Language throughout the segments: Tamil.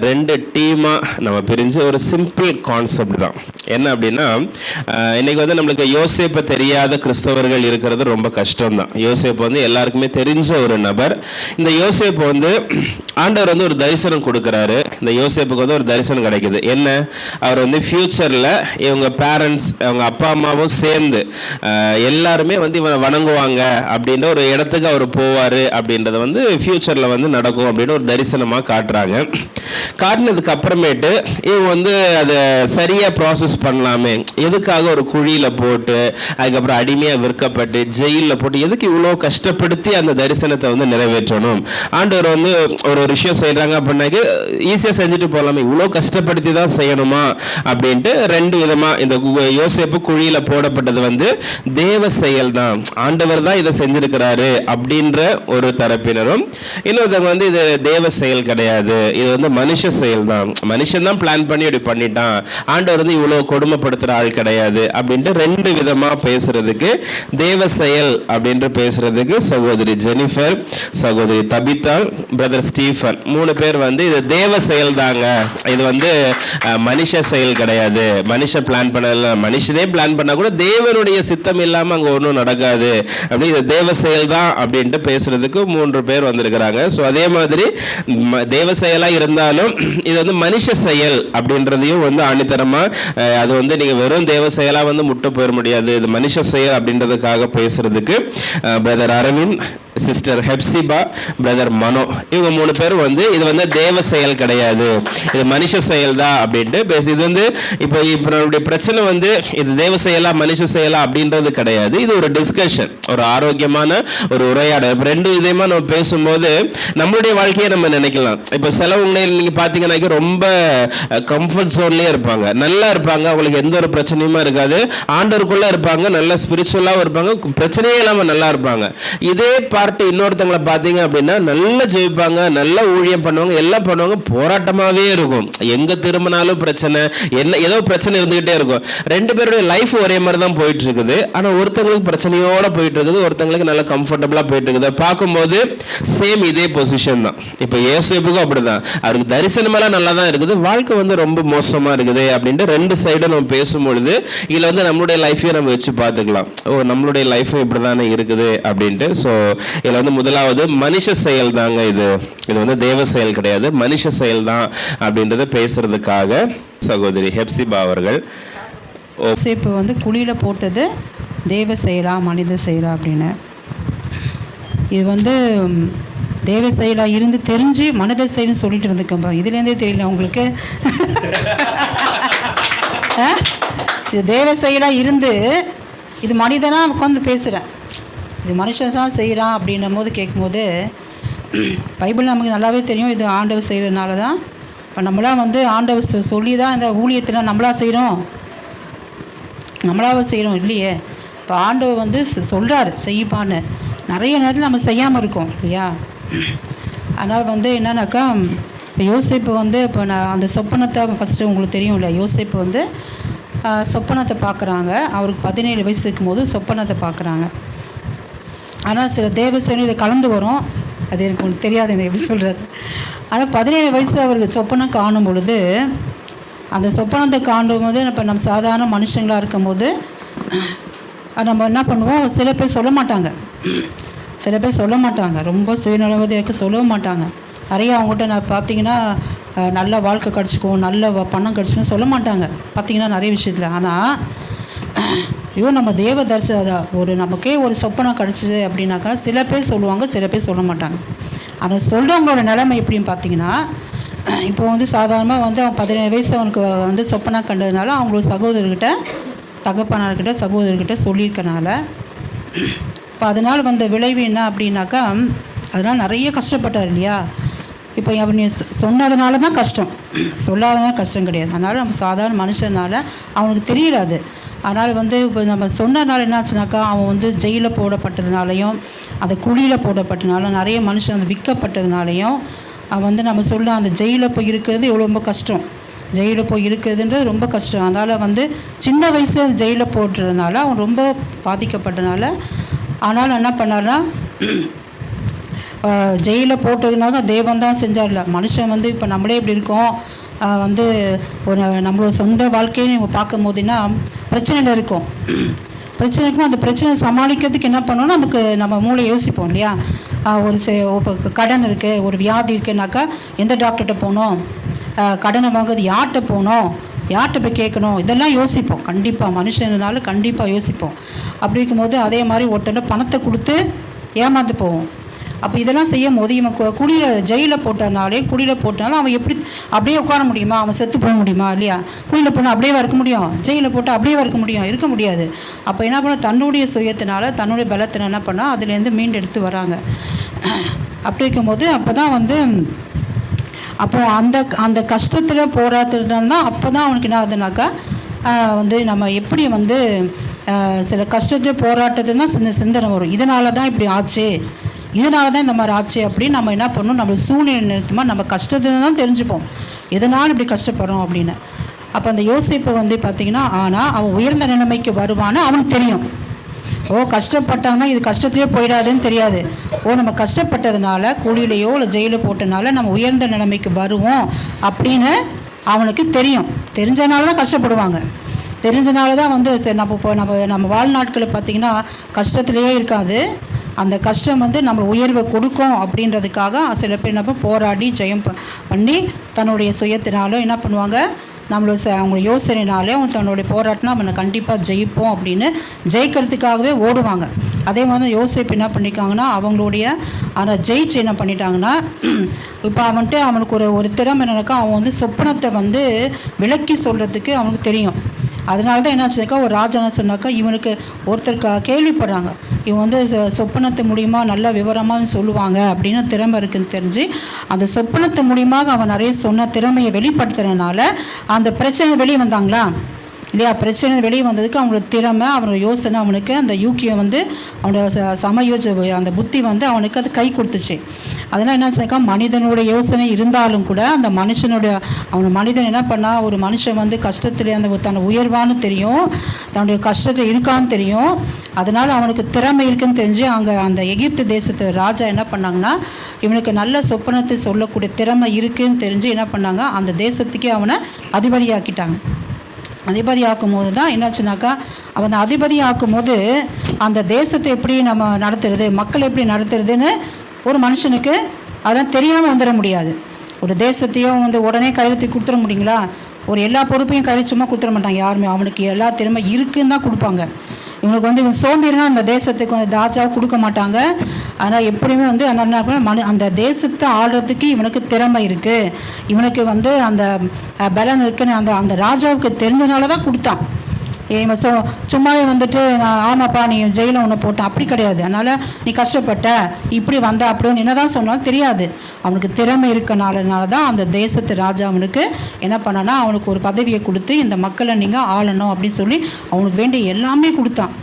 ரெண்டு டீமாக நம்ம பிரிஞ்சு ஒரு சிம்பிள் கான்செப்ட் தான். என்ன அப்படின்னா, இன்றைக்கி வந்து நம்மளுக்கு யோசேப்பை தெரியாத கிறிஸ்தவர்கள் இருக்கிறது ரொம்ப கஷ்டம்தான். யோசேப்பு வந்து எல்லாருக்குமே தெரிஞ்ச ஒரு நபர். இந்த யோசேப்பு வந்து ஆண்டவர் வந்து ஒரு தரிசனம் கொடுக்குறாரு. இந்த யோசேப்புக்கு வந்து ஒரு தரிசனம் கிடைக்குது. என்ன, அவர் வந்து ஃப்யூச்சரில் இவங்க பேரண்ட்ஸ், அவங்க அப்பா அம்மாவும் சேர்ந்து எல்லாருமே வந்து இவனை வணங்குவாங்க அப்படின்ற ஒரு இடத்துக்கு அவர் போவார் அப்படின்றது வந்து ஃப்யூச்சரில் வந்து நடக்கும் அப்படின்னு ஒரு தரிசனமாக காட்டுறாங்க. காட்டினதுக்கு அப்புறமேட்டு இவங்க வந்து அதை சரியாக ப்ராசஸ் பண்ணலாமே, எதுக்காக ஒரு குழியில் போட்டு அதுக்கப்புறம் அடிமையாக விற்கப்பட்டு ஜெயிலில் போட்டு எதுக்கு இவ்வளோ கஷ்டப்படுத்தி அந்த தரிசனத்தை வந்து நிறைவேற்றணும்? ஆண்டவர் வந்து ஒரு விஷயம் செய்கிறாங்க அப்படின்னாக்கி ஈஸியாக செஞ்சுட்டு போகலாமே, இவ்வளோ கஷ்டப்படுத்தி தான் செய்யணுமா அப்படின்ட்டு ரெண்டு விதமாக இந்த யோசேப்பு குழியில் போடப்பட்டது வந்து தேவ செயல் தான், ஆண்டவர் தான் இதை செஞ்சிருக்கிறாரு அப்படின்ற ஒரு தரப்பினரும், இன்னொருத்தவங்க வந்து இது தேவ செயல் கிடையாது, இது வந்து மனுஷ செயல் தான், மனுஷன் தான் பிளான் பண்ணி இப்படி பண்ணிட்டான், ஆண்டவர் வந்து இவ்வளோ கொடுமைப்படுத்துகிற ஆள் கிடையாது அப்படின்ட்டு ரெண்டு விதமாக பேசுறதுக்கு, தேவ செயல் அப்படின்ட்டு பேசுறதுக்கு சகோதரி ஜெனிஃபர், சகோதரி தபிதா, பிரதர் ஸ்டீஃபன், மூணு பேர் வந்து இது தேவ செயல் தாங்க, இது வந்து மனுஷ செயல் கிடையாது, மனுஷன் பிளான் பண்ணல, மனுஷனே பிளான் பண்ணா கூட தேவனுடைய சித்தம் இல்லாமல் அங்கே ஒன்றும் நடக்காது அப்படி, இது தேவ செயல் தான் அப்படின்ட்டு பேசுறதுக்கு மூன்று பேர் வந்திருக்கிறாங்க. ஸோ அதே மாதிரி தேவ செயலாக இருந்தாலும் இது வந்து மனுஷ செயல் அப்படின்றதையும் வந்து ஆணித்தரமாக, அது வந்து நீங்கள் வெறும் தேவ செயலாக வந்து முட்டை போயிட முடியாது, இது மனுஷ செயல் அப்படின்றதுக்காக பேசுறதுக்கு brother Aravind, sister Hepzibah, brother Mano, இவங்க மூணு பேரும் வந்து இது வந்து தேவ செயல் கிடையாது, இது மனுஷ செயல் தான் அப்படின்ட்டு பேசு. இது வந்து இப்போ நம்மளுடைய பிரச்சனை வந்து இது தேவ செயலா மனுஷ செயலா அப்படின்றது கிடையாது, இது ஒரு டிஸ்கஷன், ஒரு ஆரோக்கியமான ஒரு உரையாடல். ரெண்டு விதமாக நம்ம பேசும்போது நம்மளுடைய வாழ்க்கையை நம்ம நினைக்கலாம். இப்போ சிலவங்க நீங்கள் பார்த்தீங்கன்னா ரொம்ப கம்ஃபர்ட் ஜோன்லேயே இருப்பாங்க, நல்லா இருப்பாங்க, அவங்களுக்கு எந்த ஒரு பிரச்சனையுமா இருக்காது, ஆண்டவருக்குள்ளே இருப்பாங்க, நல்லா ஸ்பிரிச்சுவலாகவும் இருப்பாங்க, பிரச்சனையே இல்லாமல் நல்லா இருப்பாங்க. இதே பார்ட்டி இன்னொருத்தவங்களை பார்த்தீங்க அப்படின்னா நல்லா ஜெயிப்பாங்க, நல்லா ஊழியம் பண்ணுவாங்க, எல்லாம் பண்ணுவாங்க, போராட்டமாகவே இருக்கும், எங்கே திரும்பினாலும் பிரச்சனை, என்ன ஏதோ பிரச்சனை இருந்துகிட்டே இருக்கும். ரெண்டு பேருடைய லைஃப் ஒரே மாதிரி தான் போயிட்டு இருக்குது. ஆனால் ஒருத்தங்களுக்கு பிரச்சனையோட போயிட்டு இருக்குது, ஒருத்தங்களுக்கு நல்லா கம்ஃபர்டபுளாக போயிட்டு இருக்குது. பார்க்கும்போது சேம் இதே பொசிஷன் தான். இப்போ யோசேப்புக்கும் அப்படிதான், அவருக்கு தரிசனமெல்லாம் நல்லா தான் இருக்குது, வாழ்க்கை வந்து ரொம்ப மோசமாக இருக்குது அப்படின்ட்டு ரெண்டு சைடும் நம்ம பேசும்பொழுது இதில் வந்து நம்மளுடைய லைஃபையும் நம்ம வச்சு பார்த்துக்கலாம். ஓ, நம்மளுடைய லைஃபும் இப்படி தானே இருக்குது அப்படின்ட்டு. ஸோ இதில் வந்து முதலாவது மனுஷ செயல் தாங்க, இது வந்து தேவ செயல் கிடையாது, மனுஷ செயல் தான் அப்படின்றத பேசுறதுக்காக சகோதரி ஹெப்சிபா அவர்கள். இப்போ வந்து குழியில் போட்டது தேவ செயலா மனித செயலா அப்படின்னு, இது வந்து தேவ செயலாக இருந்து தெரிஞ்சு மனித செயல்னு சொல்லிட்டு வந்துருக்கேன். இதுலேருந்தே தெரியல உங்களுக்கு. இது தேவ செயலாக இருந்து இது மனிதனாக உட்காந்து பேசுகிறேன், இது மனுஷன் தான் செய்கிறான் அப்படின்னும் போது கேட்கும்போது பைபிள் நமக்கு நல்லாவே தெரியும், இது ஆண்டவர் செய்கிறதுனால தான். இப்போ நம்மளாம் வந்து ஆண்டவர் சொல்லி தான் இந்த ஊழியத்தில் நம்மளாக செய்கிறோம் இல்லையே. இப்போ ஆண்டவர் வந்து சொல்கிறாரு செய்ப்பான்னு, நிறைய நேரத்தில் நம்ம செய்யாமல் இருக்கோம் இல்லையா. அதனால் வந்து என்னன்னாக்கா, இப்போ யோசேப்பு வந்து இப்போ நான் அந்த சொப்பனத்தை ஃபஸ்ட்டு உங்களுக்கு தெரியும் இல்லையா, யோசேப்பு வந்து சொப்பனத்தை பார்க்குறாங்க. அவருக்கு 17 வயசு இருக்கும்போது சொப்பனத்தை பார்க்குறாங்க. ஆனால் சில தேவ செயல் இதை கலந்து வரும், அது எனக்கு உங்களுக்கு தெரியாது, எனக்கு எப்படி சொல்கிறாரு. ஆனால் 17 வயசு அவருக்கு சொப்பனம் காணும் பொழுது, அந்த சொப்பனத்தை காணும் போது இப்போ நம்ம சாதாரண மனுஷங்களாக இருக்கும்போது நம்ம என்ன பண்ணுவோம், சில பேர் சொல்ல மாட்டாங்க, ரொம்ப சுயநலவதியாக சொல்ல மாட்டாங்க. நிறைய அவங்ககிட்ட நான் பார்த்தீங்கன்னா நல்ல வாழ்க்கை கிடச்சிக்கும், நல்ல பணம் கிடச்சிக்கும் சொல்ல மாட்டாங்க பார்த்தீங்கன்னா நிறைய விஷயத்தில். ஆனால் ஐயோ நம்ம தேவ தரிசனம் ஒரு நமக்கே ஒரு சொப்பனம் கிடச்சிது அப்படின்னாக்கா சில பேர் சொல்லுவாங்க, சில பேர் சொல்ல மாட்டாங்க. ஆனால் சொல்கிறவங்களோட நிலைமை எப்படின்னு பார்த்தீங்கன்னா, இப்போ வந்து சாதாரணமாக வந்து அவன் 17 வயசு அவனுக்கு வந்து சொப்பனம் கண்டதுனால அவங்களோட சகோதரர்கிட்ட, சகோதரர்கிட்ட சொல்லியிருக்கனால, இப்போ அதனால் வந்த விளைவு என்ன அப்படின்னாக்கா, அதனால் நிறைய கஷ்டப்பட்டார் இல்லையா. இப்போ அவன் சொன்னதுனால தான் கஷ்டம், சொல்லாதனால கஷ்டம் கிடையாது. அதனால் நம்ம சாதாரண மனுஷனால அவனுக்கு தெரியல அது. அதனால் வந்து இப்போ நம்ம சொன்னதுனால என்னாச்சுனாக்கா, அவன் வந்து ஜெயிலில் போடப்பட்டதுனாலையும் அந்த குழியில் போடப்பட்டதுனால நிறைய மனுஷன் அந்த விற்கப்பட்டதுனாலையும் அவன் வந்து நம்ம சொல்ல அந்த ஜெயிலில் போய் இருக்கிறது எவ்வளோ ரொம்ப கஷ்டம், ஜெயிலில் போய் இருக்கிறதுன்றது ரொம்ப கஷ்டம். அதனால் வந்து சின்ன வயசு ஜெயிலில் போடுறதுனால அவன் ரொம்ப பாதிக்கப்பட்டனால, ஆனாலும் என்ன பண்ணார்னா ஜெயிலில் போட்டதுனால தேவன் தான் செஞ்சார்ல. மனுஷன் வந்து இப்போ நம்மளே இப்படி இருக்கோம், வந்து ஒரு நம்மளோட சொந்த வாழ்க்கையை நம்ம பார்க்கும் போதுன்னா பிரச்சனையில் இருக்கும். பிரச்சனை இருக்கும். அந்த பிரச்சனை சமாளிக்கிறதுக்கு என்ன பண்ணணும், நமக்கு நம்ம மூளை யோசிப்போம் இல்லையா. இப்போ கடன் இருக்குது, ஒரு வியாதி இருக்குன்னாக்கா எந்த டாக்டர்கிட்ட போகணும், கடனை வாங்குறது யார்கிட்ட போகணும், யார்கிட்ட போய் கேட்கணும், இதெல்லாம் யோசிப்போம். கண்டிப்பாக மனுஷனால கண்டிப்பாக யோசிப்போம். அப்படி இருக்கும்போது அதே மாதிரி ஒருத்தர்கிட்ட பணத்தை கொடுத்து ஏமாந்து போவோம். அப்போ இதெல்லாம் செய்யும் போது இவன் ஜெயிலில் போட்டனாலும் அவன் எப்படி அப்படியே உட்கார முடியுமா, அவன் செத்து போக முடியுமா இல்லையா. குழியில் போனால் அப்படியே இருக்க முடியும், ஜெயிலில் போட்டால் அப்படியே இருக்க முடியாது. அப்போ என்ன பண்ண, தன்னுடைய சுயத்தினால தன்னுடைய பலத்தினால என்ன பண்ணால் அதுலேருந்து மீண்டெடுத்து வராங்க. அப்படி இருக்கும்போது அப்போ தான் வந்து அப்போது அந்த கஷ்டத்தில் போராட்டத்துனா அப்போ தான் அவனுக்கு என்ன ஆகுதுனாக்கா வந்து நம்ம எப்படி வந்து சில கஷ்டத்தில் போராட்டத்தை தான் சிந்தனை வரும். இதனால தான் இப்படி ஆச்சு, இதனால தான் இந்த மாதிரி ஆச்சு அப்படின்னு நம்ம என்ன பண்ணணும், நம்ம சூழ்நிலை நிறுத்தமாக நம்ம கஷ்டத்தை தான் தெரிஞ்சுப்போம் எதனால் இப்படி கஷ்டப்படுறோம் அப்படின்னு. அப்போ அந்த யோசிப்பை வந்து பார்த்திங்கன்னா, ஆனால் அவன் உயர்ந்த நிலைமைக்கு வருவான்னு அவனுக்கு தெரியும். கஷ்டப்பட்டாங்கன்னா இது கஷ்டத்துலேயே போயிடாதுன்னு தெரியாது. நம்ம கஷ்டப்பட்டதுனால கூலியிலையோ இல்லை ஜெயிலில் போட்டனால நம்ம உயர்ந்த நிலைமைக்கு வருவோம் அப்படின்னு அவனுக்கு தெரியும். தெரிஞ்சனால தான் கஷ்டப்படுவாங்க. தெரிஞ்சனால தான் வந்து சரி நம்ம வாழ்நாட்களை பார்த்திங்கன்னா கஷ்டத்துலேயே இருக்காது. அந்த கஷ்டம் வந்து நம்ம உயர்வை கொடுக்கும் அப்படின்றதுக்காக சில பேர் என்ன போராடி ஜெயம் பண்ணி தன்னுடைய சுயத்தினாலும் என்ன பண்ணுவாங்க, அவங்க யோசனைனாலே அவங்க தன்னுடைய போராட்டினா அவனை கண்டிப்பாக ஜெயிப்போம் அப்படின்னு ஜெயிக்கிறதுக்காகவே ஓடுவாங்க. அதே மாதிரி யோசிப்பு என்ன பண்ணியிருக்காங்கன்னா, அவங்களுடைய அந்த ஜெயிச்சு என்ன பண்ணிட்டாங்கன்னா, இப்போ அவனுக்கு ஒரு திறமை என்னக்கா, அவன் வந்து சொப்பனத்தை வந்து விளக்கி சொல்கிறதுக்கு அவனுக்கு தெரியும். அதனால தான் என்னாச்சுனாக்கா, ஒரு ராஜான சொன்னாக்கா இவனுக்கு ஒருத்தர் கேள்விப்படுறாங்க, இவன் வந்து சொப்பனத்தை மூலியமா நல்லா விவரமாக சொல்லுவாங்க அப்படின்னு திறமை இருக்குதுன்னு தெரிஞ்சு அந்த சொப்பனத்தை மூலியமாக அவன் நிறைய சொன்ன திறமையை வெளிப்படுத்துறதுனால அந்த பிரச்சனை வெளியே வந்தாங்களா இல்லையா. பிரச்சனை வெளியே வந்ததுக்கு அவனோட திறமை, அவனோட யோசனை, அவனுக்கு அந்த யூக்கியம் வந்து அவனோட சமயோஜ அந்த புத்தி வந்து அவனுக்கு அது கை கொடுத்துச்சு. அதனால் என்னாச்சுனாக்கா, மனிதனோட யோசனை இருந்தாலும் கூட அந்த மனிதன் என்ன பண்ணால், ஒரு மனுஷன் வந்து கஷ்டத்தில் அந்த தன்னை உயர்வான்னு தெரியும், தன்னுடைய கஷ்டத்தில் இருக்கான்னு தெரியும். அதனால் அவனுக்கு திறமை இருக்குன்னு தெரிஞ்சு அந்த எகிப்து தேசத்து ராஜா என்ன பண்ணாங்கன்னா, இவனுக்கு நல்ல சொப்பனத்தை சொல்லக்கூடிய திறமை இருக்குன்னு தெரிஞ்சு என்ன பண்ணாங்க, அந்த தேசத்துக்கே அவனை அதிபதியாக்கிட்டாங்க. அதிபதி ஆக்கும்போது தான் என்னாச்சுனாக்கா, அவன் அதிபதி ஆக்கும்போது அந்த தேசத்தை எப்படி நம்ம நடத்துறது, மக்கள் எப்படி நடத்துறதுன்னு ஒரு மனுஷனுக்கு அதெல்லாம் தெரியாமல் வந்துட முடியாது. ஒரு தேசத்தையும் வந்து உடனே கையெழுத்து கொடுத்துட முடியுங்களா, ஒரு எல்லா பொறுப்பையும் கையில் சும்மா கொடுத்துட மாட்டாங்க யாருமே. அவனுக்கு எல்லா திறமை இருக்குன்னு தான் கொடுப்பாங்க. இவனுக்கு வந்து இவன் சோம்பேறினா அந்த தேசத்துக்கு வந்து தாஜாவை கொடுக்க மாட்டாங்க. ஆனால் எப்படியுமே வந்து அந்த தேசத்தை ஆள்றதுக்கு இவனுக்கு திறமை இருக்குது, இவனுக்கு வந்து அந்த பலன் இருக்குன்னு அந்த ராஜாவுக்கு தெரிஞ்சனால தான் கொடுத்தான். இவன் சும்மாவே வந்துட்டு நான் ஆமாப்பா நீ ஜெயிலில் ஒன்று போட்டான் அப்படி கிடையாது. அதனால் நீ கஷ்டப்பட்ட இப்படி வந்த அப்படி வந்து என்ன தான் சொன்னாலும் தெரியாது. அவனுக்கு திறமை இருக்கனால தான் அந்த தேசத்து ராஜா அவனுக்கு என்ன பண்ணான்னா, அவனுக்கு ஒரு பதவியை கொடுத்து இந்த மக்களை நீங்கள் ஆளணும் அப்படின்னு சொல்லி அவனுக்கு வேண்டிய எல்லாமே கொடுத்தான்.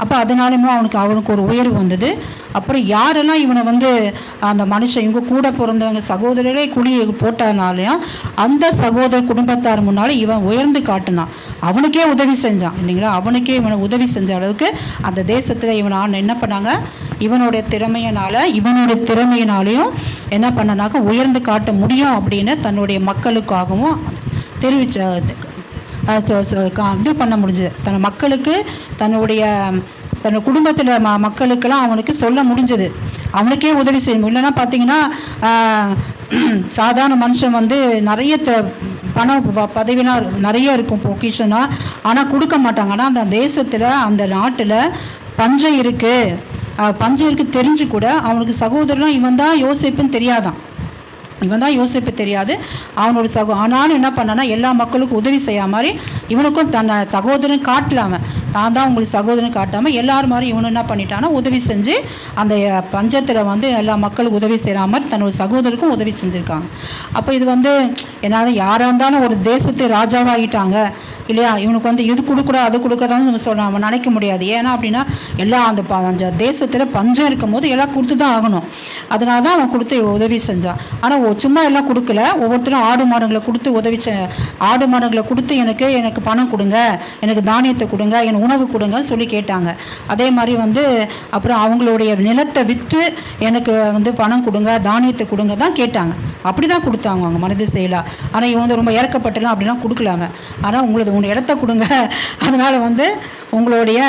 அப்போ அதனாலுமே அவனுக்கு ஒரு உயர்வு வந்தது. அப்புறம் யாரெல்லாம் இவனை வந்து அந்த மனுஷன் இவங்க கூட பிறந்தவங்க சகோதரரே குழியை போட்டதுனாலையும் அந்த சகோதர குடும்பத்தார் முன்னால் இவன் உயர்ந்து காட்டினான், அவனுக்கே உதவி செஞ்சான் இல்லைங்களா. அவனுக்கே இவனை உதவி செஞ்ச அளவுக்கு அந்த தேசத்தில் இவன் என்ன பண்ணாங்க, இவனுடைய திறமையினாலையும் என்ன பண்ணனாக்க உயர்ந்து காட்ட முடியும் அப்படின்னு தன்னுடைய மக்களுக்காகவும் இது பண்ண முடிஞ்சது. தன் மக்களுக்கு தன் குடும்பத்தில் மக்களுக்கெல்லாம் அவனுக்கு சொல்ல முடிஞ்சது, அவனுக்கே உதவி செய்யணும். இல்லைன்னா பார்த்தீங்கன்னா சாதாரண மனுஷன் வந்து நிறைய பணம் பதவிலாம் நிறைய இருக்கும் பொக்கிஷனாக, ஆனால் கொடுக்க மாட்டாங்க. ஆனால் அந்த தேசத்தில் அந்த நாட்டில் பஞ்சம் இருக்குது தெரிஞ்சு கூட அவனுக்கு சகோதரனும் இவன் தான் யோசிப்புன்னு தெரியாதான். யோசிப்பு தெரியாது அவனோட ஆனாலும் என்ன பண்ணானா, எல்லா மக்களுக்கும் உதவி செய்ய மாதிரி இவனுக்கும் தன்னை சகோதரன் காட்டலாம, தான் தான் உங்களுக்கு சகோதரன் காட்டாமல் எல்லாரும் மாதிரி இவனு என்ன பண்ணிட்டான்னா உதவி செஞ்சு அந்த பஞ்சத்தில் வந்து எல்லா மக்களுக்கும் உதவி செய்கிற மாதிரி தன்னோட சகோதரருக்கும் உதவி செஞ்சுருக்காங்க. அப்போ இது வந்து என்னால் யாராக இருந்தாலும் ஒரு தேசத்து ராஜாவாகிட்டாங்க இல்லையா, இவனுக்கு வந்து இது கொடுக்கூடாது அது கொடுக்காதான்னு நம்ம நம்ம நினைக்க முடியாது. ஏன்னா அப்படின்னா எல்லாம் அந்த தேசத்தில் பஞ்சம் இருக்கும் போது எல்லாம் கொடுத்து தான் ஆகணும். அதனால தான் அவன் கொடுத்து உதவி செஞ்சான். ஆனால் சும்மா எல்லாம் கொடுக்கல, ஒவ்வொருத்தரும் ஆடு மாடுகளை கொடுத்து உதவி ஆடு மாடுகளை கொடுத்து எனக்கு பணம் கொடுங்க, எனக்கு தானியத்தை கொடுங்க, எனக்கு உணவு கொடுங்கன்னு சொல்லி கேட்டாங்க. அதே மாதிரி வந்து அப்புறம் அவங்களுடைய நிலத்தை விற்று எனக்கு வந்து பணம் கொடுங்க, தானியத்தை கொடுங்க தான் கேட்டாங்க. அப்படி தான் கொடுத்தாங்க அவங்க மனித செயலாக. ஆனால் இவங்க வந்து ரொம்ப இறக்கப்பட்டலாம் அப்படிலாம் கொடுக்கலாங்க. ஆனால் உங்களோட இடத்த கொடுங்க, அதனால் வந்து உங்களுடைய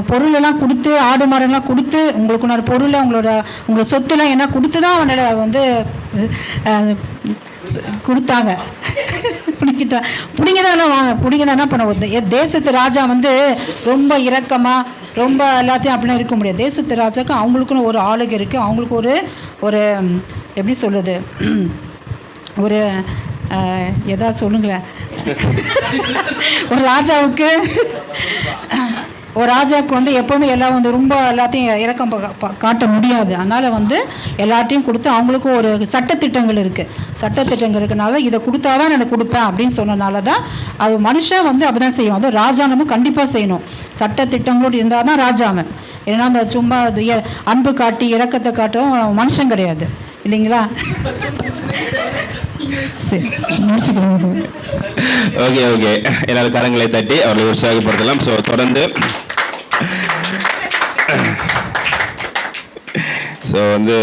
பொருளெல்லாம் கொடுத்து, ஆடு மாடுலாம் கொடுத்து, உங்களுக்கு ஒரு பொருளை உங்களோட சொத்துலாம் என்ன கொடுத்து தான் அவனோட வந்து கொடுத்தாங்க. பிடிங்கதானே பண்ண. தேசத்து ராஜா வந்து ரொம்ப இரக்கமாக ரொம்ப எல்லாத்தையும் அப்படிலாம் இருக்க முடியாது. தேசத்து ராஜாவுக்கு அவங்களுக்குன்னு ஒரு ஆளுகை இருக்குது. அவங்களுக்கு ஒரு எப்படி சொல்கிறது, ஒரு எதாவது சொல்லுங்களேன். ஒரு ராஜாவுக்கு வந்து எப்போவுமே எல்லாம் வந்து ரொம்ப எல்லாத்தையும் இறக்கம் காட்ட முடியாது. அதனால் வந்து எல்லாத்தையும் கொடுத்து அவங்களுக்கும் ஒரு சட்டத்திட்டங்கள் இருக்குது. சட்டத்திட்டங்கள் இருக்கிறனால இதை கொடுத்தா தான் நான் கொடுப்பேன் அப்படின்னு சொன்னனால தான் அது மனுஷன் வந்து அப்படி தான் செய்யும். அது ராஜா நம்ம கண்டிப்பாக செய்யணும். சட்டத்திட்டங்களோடு இருந்தால் தான் ராஜாவன். ஏன்னா அந்த சும்மா அன்பு காட்டி இரக்கத்தை காட்டும் மனுஷன் கிடையாது, இல்லைங்களா? ஓகே ஓகே, எல்லாரும் கரங்களை தட்டி அவர்களை உற்சாகப்படுத்தலாம். ஸோ தொடர்ந்து ஸோ வந்து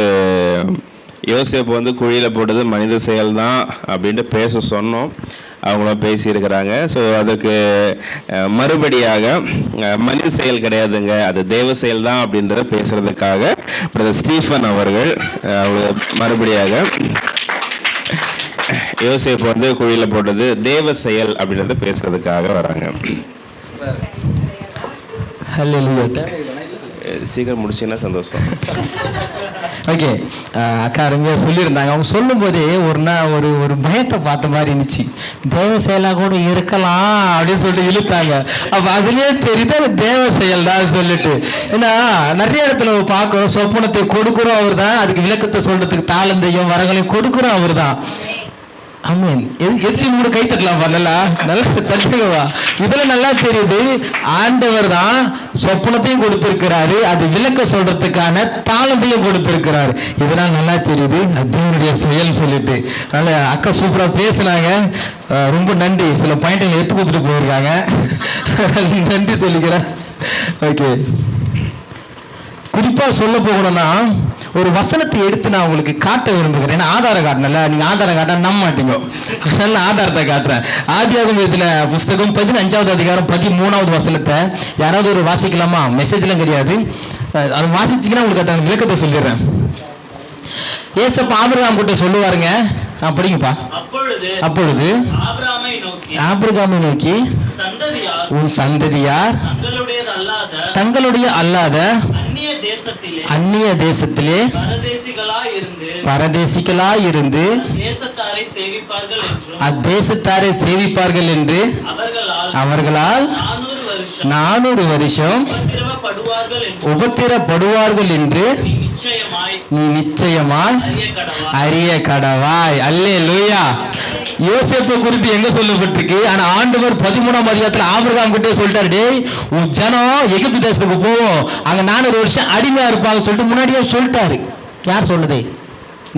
யோசேப்பு வந்து குழியில் போட்டது மனித செயல் தான் அப்படின்ட்டு பேச சொன்னோம். அவங்களும் பேசியிருக்கிறாங்க. ஸோ அதுக்கு மறுபடியாக மனித செயல் கிடையாதுங்க, அது தேவ செயல் தான் அப்படின்றத பேசுகிறதுக்காக பிரதர் ஸ்டீஃபன் அவர்கள் மறுபடியாக யோசேப்பு வந்து குழியில் போட்டது தேவ செயல் அப்படின்றத பேசுறதுக்காக வராங்க. சீக்கிரம் முடிச்சீங்கன்னா சந்தோஷம். ஓகே, அக்கா அருமையாக சொல்லியிருந்தாங்க. அவங்க சொல்லும் போதே ஒரு பயத்தை பார்த்த மாதிரி இருந்துச்சு. தேவ செயலாக கூட இருக்கலாம் அப்படின்னு சொல்லிட்டு இழுத்தாங்க. அப்போ அதுலேயே தெரியுது அது தேவ செயல் தான் சொல்லிட்டு. ஏன்னா நிறைய இடத்துல பார்க்குறோம், சொப்பனத்தை கொடுக்குறோம் அவர் தான், அதுக்கு விளக்கத்தை சொல்றதுக்கு தாளந்தையும் வரங்களையும் கொடுக்குறோம் அவர் தான். ஆமாம், எதிர்த்து மூணு கை தட்டலாம் நல்லா தட்டுவா. இதில் நல்லா தெரியுது ஆண்டவர் தான் சொப்பனத்தையும் கொடுத்திருக்கிறாரு, அது விளக்க சொல்றதுக்கான தாளத்தையும் கொடுத்திருக்கிறாரு. இதெல்லாம் நல்லா தெரியுது தேவனுடைய செயல் சொல்லிட்டு. அதனால அக்கா சூப்பராக பேசினாங்க, ரொம்ப நன்றி. சில பாயிண்ட்களை எடுத்து கொடுத்துட்டு போயிருக்காங்க, நன்றி சொல்லிக்கிறேன். ஓகே, குறிப்பாக சொல்ல போகணும்னா ஒரு வசனத்தை எடுத்து நான் உங்களுக்கு காட்ட விரும்புகிறேன். ஏன்னா ஆதாரம் காட்டணும்ல, நீங்கள் ஆதாரம் காட்ட நம்ப மாட்டீங்க, அதனால ஆதாரத்தை காட்டுறேன். ஆதியாகமத்தின் புஸ்தகம் 15வது அதிகாரம் 13வது வசனத்தை யாராவது ஒரு வாசிக்கலாமா? மெசேஜ்லாம் கிடையாது, அது வாசிச்சிங்கன்னா உங்களுக்கு அந்த விளக்கத்தை சொல்லிடுறேன். ஏசப்பா ஆபிரகாம் கிட்ட சொல்லுவாருங்க, படிங்கப்பா. அப்பொழுது ஆபிரகாமை நோக்கி உன் சந்ததியார் தங்களுடைய அல்லாத அந்நிய தேசத்திலே பரதேசிகளாய் இருந்து அத்தேசத்தாரை சேவிப்பார்கள் என்று அவர்களால் 400 வருஷம் உபத்திரப்படுவார்கள் என்று நீ நிச்சயமாய் அறிய கடவாய். அல்லேலூயா. யோசேப்பை குறித்து எங்க சொல்லப்பட்டிருக்கு? ஆனா ஆண்டவர் 13ஆம் அதிகாரத்தில் ஆபிரகாம் கிட்டே சொல்லிட்டாரு, டேய் உன் ஜனம் எகிப்து தேசத்துக்கு போவோம், அங்க 400 வருஷம் அடிமையா இருப்பாங்க சொல்லிட்டு முன்னாடியே சொல்லிட்டாரு. யார் சொல்லுது?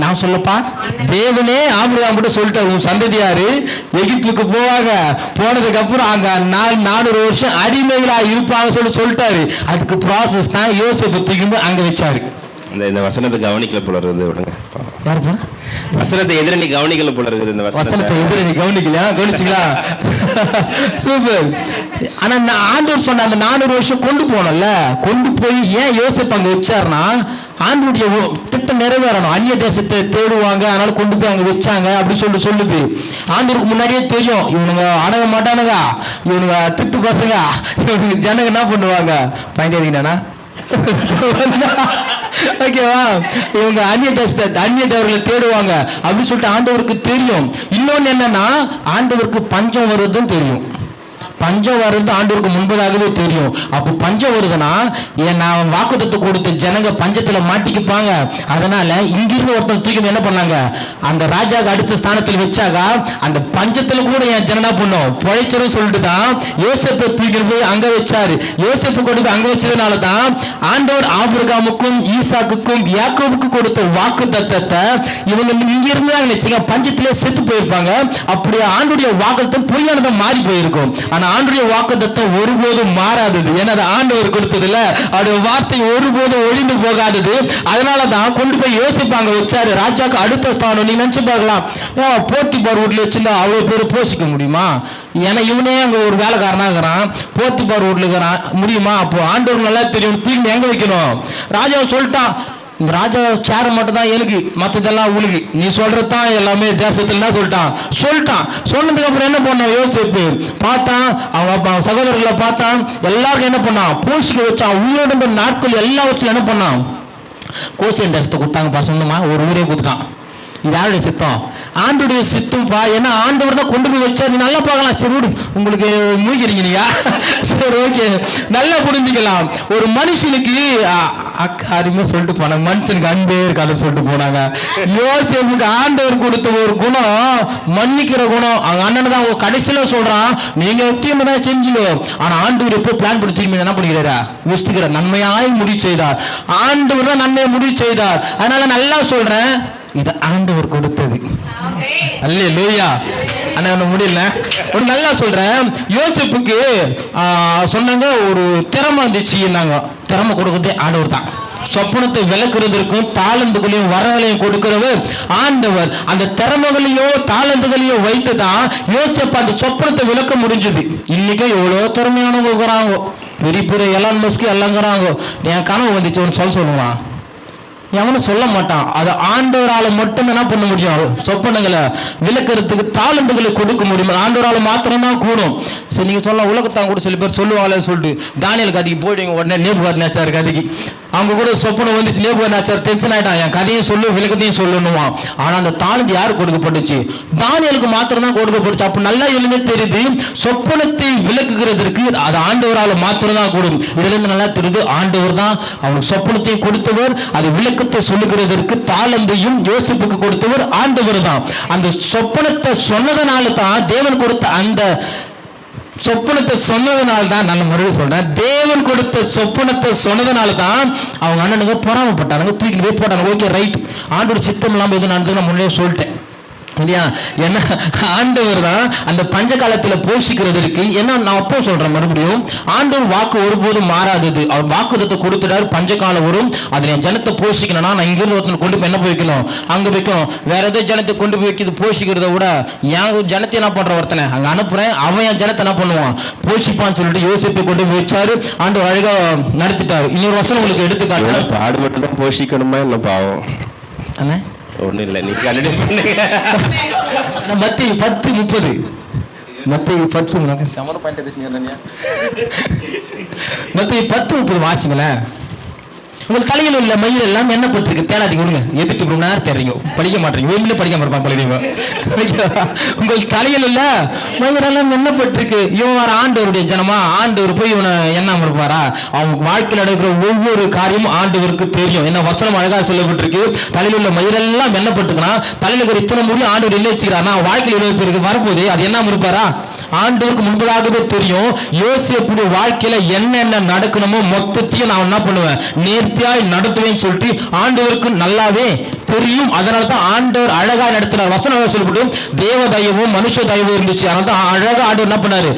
நான் சொல்லப்பா. தேவனே ஆபிரகாம் கிட்ட சொல்லிட்டாரு, உன் சந்ததியாரு எகிப்துக்கு போவாங்க, போனதுக்கு அப்புறம் அங்க 400 வருஷம் அடிமைகளா இருப்பாங்க சொல்லிட்டாரு. அதுக்கு ப்ராசஸ் தான் யோசேப்பை தூக்கி அங்க வச்சாரு. இந்த வசனத்தை கவனிக்கல போல இருக்குது. விடுங்க, யாருப்பா வசனத்தை எதிரணி கவனிக்கல போல இருக்குது. இந்த வசனத்தை எதிரணி கவனிக்கலையா? கவனிச்சிங்களா? சூப்பர். ஆனா ஆண்டவர் சொன்ன அந்த 400 வருஷம் கொண்டு போனோம்ல, கொண்டு போய் ஏன் யோசேப்பு அங்க வச்சாருன்னா ஆண்டவருடைய திட்டம் நிறைவேறணும். அந்நிய தேசத்தை தேடுவாங்க, அதனால கொண்டு போய் அங்க வச்சாங்க அப்படி சொல்லுது. ஆண்டவருக்கு முன்னாடியே தெரியும், இவனுங்க அடங்க மாட்டானுங்க, இவனுங்க திட்டு பசங்க, இவனுக்கு ஜனங்க என்ன பண்ணுவாங்க, பாயிண்ட் அடிக்கணா ஓகேவா, இவங்க அந்நிய தேவர்களை தேடுவாங்க அப்படின்னு சொல்லிட்டு ஆண்டவருக்கு தெரியும். இன்னொன்னு என்னன்னா ஆண்டவருக்கு பஞ்சம் வருதுன்னு தெரியும். பஞ்சம் வருது ஆண்டவருக்கு முன்பதாகவே தெரியும். அப்போ பஞ்சம் வருதுன்னா நான் வாக்குத்தத்தை கொடுத்த ஜனங்க பஞ்சத்துல மாட்டிக்குப்பாங்க. அதனால இங்கிருந்து ஒருத்தர் தூக்கி என்ன பண்ணாங்க, அந்த ராஜாக்கு அடுத்த ஸ்தானத்தில் வச்சாக அந்த பஞ்சத்துல கூட என் ஜனனா பண்ணும் பொழைச்சரும் சொல்லிட்டு தான் யோசேப்பை தூக்கி போய் அங்க வச்சாரு. யோசேப்பு கொண்டு போய் அங்க வச்சதுனால தான் ஆண்டவர் ஆபிரகாமுக்கும் ஈசாக்குக்கும் யாக்கோபுக்கு கொடுத்த வாக்கு தத்தத்தை இவங்க இங்க இருந்தாங்க நிச்சயமா பஞ்சத்திலே செத்து போயிருப்பாங்க. அப்படி ஆண்டுடைய வாக்குத்தத்தம் பொய்யானதை மாறி போயிருக்கும். ஆனா ஆண்டுடைய வாக்குத்தத்தம் ஒருபோதும் மாறாதது. ஏன்னா அது ஆண்டவர் கொடுத்ததுல அவருடைய வார்த்தை ஒருபோதும் ஒழிந்து போகாதது. அதனாலதான் கொண்டு போய் யோசிப்பாங்க வச்சாரு. ராஜாக்கு அடுத்த ஸ்தானம் நீங்க நினைச்சு பார்க்கலாம், போத்திபார் வீட்டுல வச்சிருந்தா அவ்வளவு பேர் போஷிக்க முடியுமா? ஏன்னா இவனே அங்க ஒரு வேலைக்காரனா இருக்கிறான், போத்திபார் வீட்டுல இருக்கிறான், முடியுமா? அப்போ ஆண்டவர் நல்லா தெரியும் தூக்கி எங்க வைக்கணும். ராஜா சொல்லிட்டான், ராஜா சேர மட்டும் தான் எனக்கு, மற்றதெல்லாம் உழுகு, நீ சொல்றதுதான் எல்லாமே தேசத்துல சொல்லிட்டான். சொன்னதுக்கு அப்புறம் என்ன பண்ணான் யோசேப்பு? பார்த்தான் அவங்க சகோதரர்களை பார்த்தான், எல்லாருக்கும் என்ன பண்ணான்? போஷிக்க வச்சான். உயிரோட நாட்கள் எல்லா வச்சு என்ன பண்ணான்? கோசியன் தேசத்தை கொடுத்தாங்கப்பா. சொந்தமா ஒரு ஊரே கொடுத்துட்டான். இது யாருடைய சித்தம்? ஆண்டுடைய சித்தம்ப்பா. ஏன்னா ஆண்டவர் தான் கொண்டு போய் வச்சா. நீ நல்லா பார்க்கலாம். சரி விடு, உங்களுக்கு மூழ்கிறீங்க நீங்க. சரி ஓகே, நல்லா புரிஞ்சுக்கலாம். ஒரு மனுஷனுக்கு அருமையா சொல்லிட்டு போனாங்க, மனுஷனுக்கு அன்பே இருக்காது சொல்லிட்டு போனாங்க. யோசேப்புக்கு ஆண்டவர் கொடுத்த ஒரு குணம் மன்னிக்கிற குணம். அவங்க அண்ணன் தான் கடைசியில சொல்றான், நீங்க முக்கியமா தான் செஞ்சீங்க, ஆனா ஆண்டவர் எப்போ பிளான் பண்ணி திரும்பி என்ன பண்ணிக்கிறாரா? யோசிக்கிற நன்மையாய் முடிவு செய்தார். ஆண்டவர் தான் நன்மையை முடிவு செய்தார். அதனால நல்லா சொல்றேன், இது ஆண்டவர் கொடுத்தது. அல்லேலூயா. ஆனா முடியல. ஒரு நல்லா சொல்றேன், யோசேப்புக்கு சொன்னாங்க ஒரு திறமை இருந்துச்சு. திறமை கொடுக்கறதே ஆண்டவர் தான். சொப்பனத்தை விளக்குறதற்கும் தாளந்துகளையும் வரங்களையும் கொடுக்கிறவர் ஆண்டவர். அந்த திறமைகளையோ தாளந்துகளையோ வைத்து தான் யோசேப்பு அந்த சொப்பனத்தை விளக்க முடிஞ்சது. இன்னைக்கு எவ்வளோ திறமையானவங்க இருக்கிறாங்க, பெரிய பெரிய எலான் மஸ்க் எல்லாங்கிறாங்க. என் கனவு வந்துச்சு ஒன்று சொல்லுவான், எவனும் சொல்ல மாட்டான். அது ஆண்டவரால் மட்டும் என்ன பண்ண முடியும்? சொப்பனங்களை விளக்கிறதுக்கு தாளந்துகளை கொடுக்க முடியும். ஆண்டவரால் மாத்திரம்தான் கூடும். சரி நீங்க சொல்லலாம், உலகத்தான் கூட சில பேர் சொல்லுவாங்களே சொல்லிட்டு தானியல் கதைக்கு போயிடுங்க. உடனே நேபுகாத்நேச்சார் கதைக்கு அவங்க கூட சொப்பனம் வந்துச்சு. நேபுகாத்நேச்சார் டென்ஷன் ஆயிட்டான், என் கதையும் சொல்லு விளக்கத்தையும் சொல்லணுமா. ஆனா அந்த தாளந்து யாரு கொடுக்கப்பட்டுச்சு? தானியலுக்கு மாத்திரம் தான் கொடுக்கப்பட்டுச்சு. அப்ப நல்லா எழுந்தே தெரியுது, சொப்பனத்தை விளக்குகிறதற்கு அது ஆண்டவரால் மாத்திரம் தான் கூடும். இதுல இருந்து நல்லா தெரியுது, ஆண்டவர் தான் அவனுக்கு சொப்பனத்தையும் கொடுத்தவர், அது விளக்கத்தை சொல்லுகிறதற்கு தாளந்தையும் யோசிப்புக்கு கொடுத்தவர் ஆண்டவர் தான். அந்த சொப்பனத்தை சொன்னதனால தான் தேவன் கொடுத்த அந்த சொப்பனத்தை சொன்னதுனால தான், நான் மறுபடியும் சொல்றேன், தேவன் கொடுத்த சொப்பனத்தை சொன்னதுனால தான் அவங்க அண்ணனுங்க பொறாமப்பட்டானுங்க, தூக்கி போய் போட்டாங்க. ஓகே ரைட், ஆண்டோட சித்தம் இல்லாமல் எதுவும் நடந்தது நான் முன்னே சொல்லிட்டேன் இல்லையா? என்ன ஆண்டவர் தான் அந்த பஞ்ச காலத்துல போஷிக்கிறதுக்கு. என்ன நான் அப்போ சொல்றேன் மறுபடியும், ஆண்டவர் வாக்கு ஒருபோதும் மாறாதது. அவர் வாக்குதத்தை கொடுத்துட்டாரு, பஞ்ச காலம் வரும், அதுல என் ஜனத்தை போஷிக்கணும்னா நான் இங்கிருந்து ஒருத்தனை கொண்டு போய் என்ன போய் வைக்கணும்? அங்க வைக்கணும். வேற ஏதோ ஜனத்தை கொண்டு போய் வைக்கிறது போஷிக்கிறத விட என் ஜனத்தை என்ன பண்ற ஒருத்தனை அங்க அனுப்புறேன், அவன் என் ஜனத்தை என்ன பண்ணுவான்? போஷிப்பான்னு சொல்லிட்டு யோசிப்பை கொண்டு போய் வச்சாரு. ஆண்டவர் அழகா நடத்திட்டாரு. இன்னொரு வருஷம் உங்களுக்கு எடுத்துக்காட்டு. பாடுபட்டு தான் போஷிக்கணுமா என்ன பாவம்? அண்ணே ஒன்றும் இல்லை, நீ கல்யாணம் பண்ணுங்க. மத்திய 10:30 மத்திய 10 சமர பாயிண்ட் மத்திய 10:30 வாசிங்களேன். உங்கள் தலையில் உள்ள மயில் எல்லாம் எண்ணப்பட்டிருக்கு, தேடாதீங்க விடுங்க. எதிர்த்து ரொம்ப நேரம் தேடுறீங்க, படிக்க மாட்டீங்க, வீட்டில் படிக்காம இருப்பாங்க பழகிங்க. உங்கள் தலையில் உள்ள மயிலெல்லாம் எண்ணப்பட்டிருக்கு. இவன் வர ஆண்டவருடைய ஜனமா? ஆண்டவர் போய் இவனை எண்ணாம இருப்பாரா? அவங்க வாழ்க்கையில் நடக்கிற ஒவ்வொரு காரியமும் ஆண்டவருக்கு தெரியும். என்ன வசனம் அழகா சொல்லப்பட்டிருக்கு, தலையில் உள்ள மயிலெல்லாம் எண்ணப்பட்டிருக்குன்னா தலையில் இருக்கிற இத்தனை முடியும் ஆண்டவர் என்ன வச்சுக்கிறார்? நான் வாழ்க்கையில் இருபது பேருக்கு வரப்போது அது எண்ணாம இருப்பாரா? ஆண்டவருக்கு முன்பதாகவே தெரியும். யோசேப்புடைய வாழ்க்கையில என்னென்ன நடக்கணுமோ மொத்தத்தையும் நான் என்ன பண்ணுவேன்? நேர்த்தியாய் நடத்துவேன்னு சொல்லிட்டு ஆண்டவருக்கு நல்லாவே தெரியும். அதனால தான் ஆண்டவர் அழகா நடத்தினார். வசனம் சொல்லப்பட்டு தேவ தயவும் மனுஷ தயவும் இருந்துச்சு. அதனால தான் அழகா ஆண்டவர் என்ன பண்ணாரு?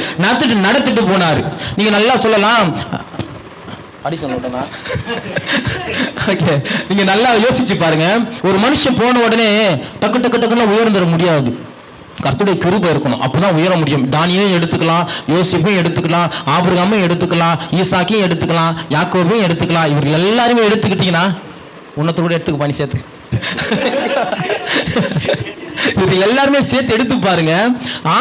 நடத்திட்டு போனாரு. நீங்க நல்லா சொல்லலாம், நீங்க நல்லா யோசிச்சு பாருங்க. ஒரு மனுஷன் போன உடனே டக்கு டக்கு டக்குன்னு உயர்ந்துட முடியாது. கர்த்தருடைய கிருபை இருக்கணும், அப்பதான் உயர முடியும். தானியையும் எடுத்துக்கலாம், யோசிப்பையும் எடுத்துக்கலாம், ஆபிரகாமையும் எடுத்துக்கலாம், ஈசாக்கையும் எடுத்துக்கலாம், யாக்கோபையும் எடுத்துக்கலாம். இவர்கள் எல்லாருமே எடுத்துக்கிட்டீங்கன்னா உன்னத்தை கூட எடுத்துக்க பண்ணி சேர்த்து இது எல்லாருமே சேர்த்து எடுத்து பாருங்க.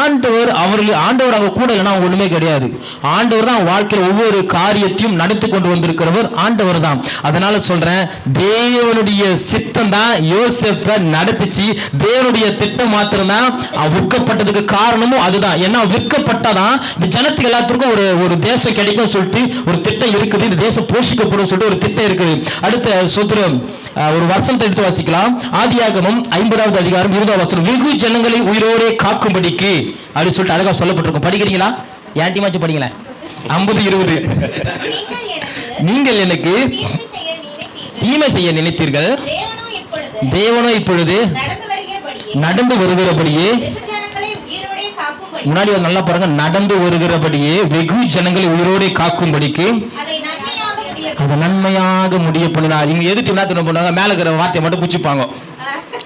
ஆண்டவர் அவங்க கூட இல்லைன்னா ஒண்ணுமே கிடையாது. ஆண்டவர் தான் வாழ்க்கையில் ஒவ்வொரு காரியத்தையும் நடத்தி கொண்டு வந்திருக்கிறவர் ஆண்டவர் தான். அதனால சொல்றேன், தேவனுடைய சித்தம் தான் யோசேப்பை நடத்துச்சு. தேவனுடைய திட்டம் மாத்திரம் தான் விற்கப்பட்டதுக்கு காரணமும் அதுதான். ஏன்னா விற்கப்பட்டதான் இந்த ஜனத்துக்கு எல்லாத்துக்கும் ஒரு தேசம் கிடைக்கும் சொல்லிட்டு ஒரு திட்டம் இருக்குது. இந்த தேசம் போஷிக்கப்படும் சொல்லிட்டு ஒரு திட்டம் இருக்குது. அடுத்த சூத்திரம் ஒரு வசனத்தை எடுத்து வாசிக்கலாம். ஆதியாகமம் 50வது அதிகாரம் 20வது வசனம். வெகு ஜனங்களை உயிரோடே காக்கும்படிக்கு அப்படி சொல்லிட்டு அழகா சொல்லப்பட்டிருக்கும். படிக்கிறீங்களா? என் டீமாச்சும் படிங்களேன். 50:20. நீங்கள் எனக்கு தீமை செய்ய நினைத்தீர்கள், தேவனோ இப்பொழுது நடந்து வருகிறபடியே, முன்னாடி நல்லா பாருங்க, நடந்து வருகிறபடியே வெகு ஜனங்களை உயிரோடே காக்கும்படிக்கு அதை நன்மையாக முடிய பண்ணினார். இங்க எதுக்கு என்ன பண்ணுவாங்க? மேல இருக்கிற வார்த்தையை மட்டும் பூச்சிப்பாங்க.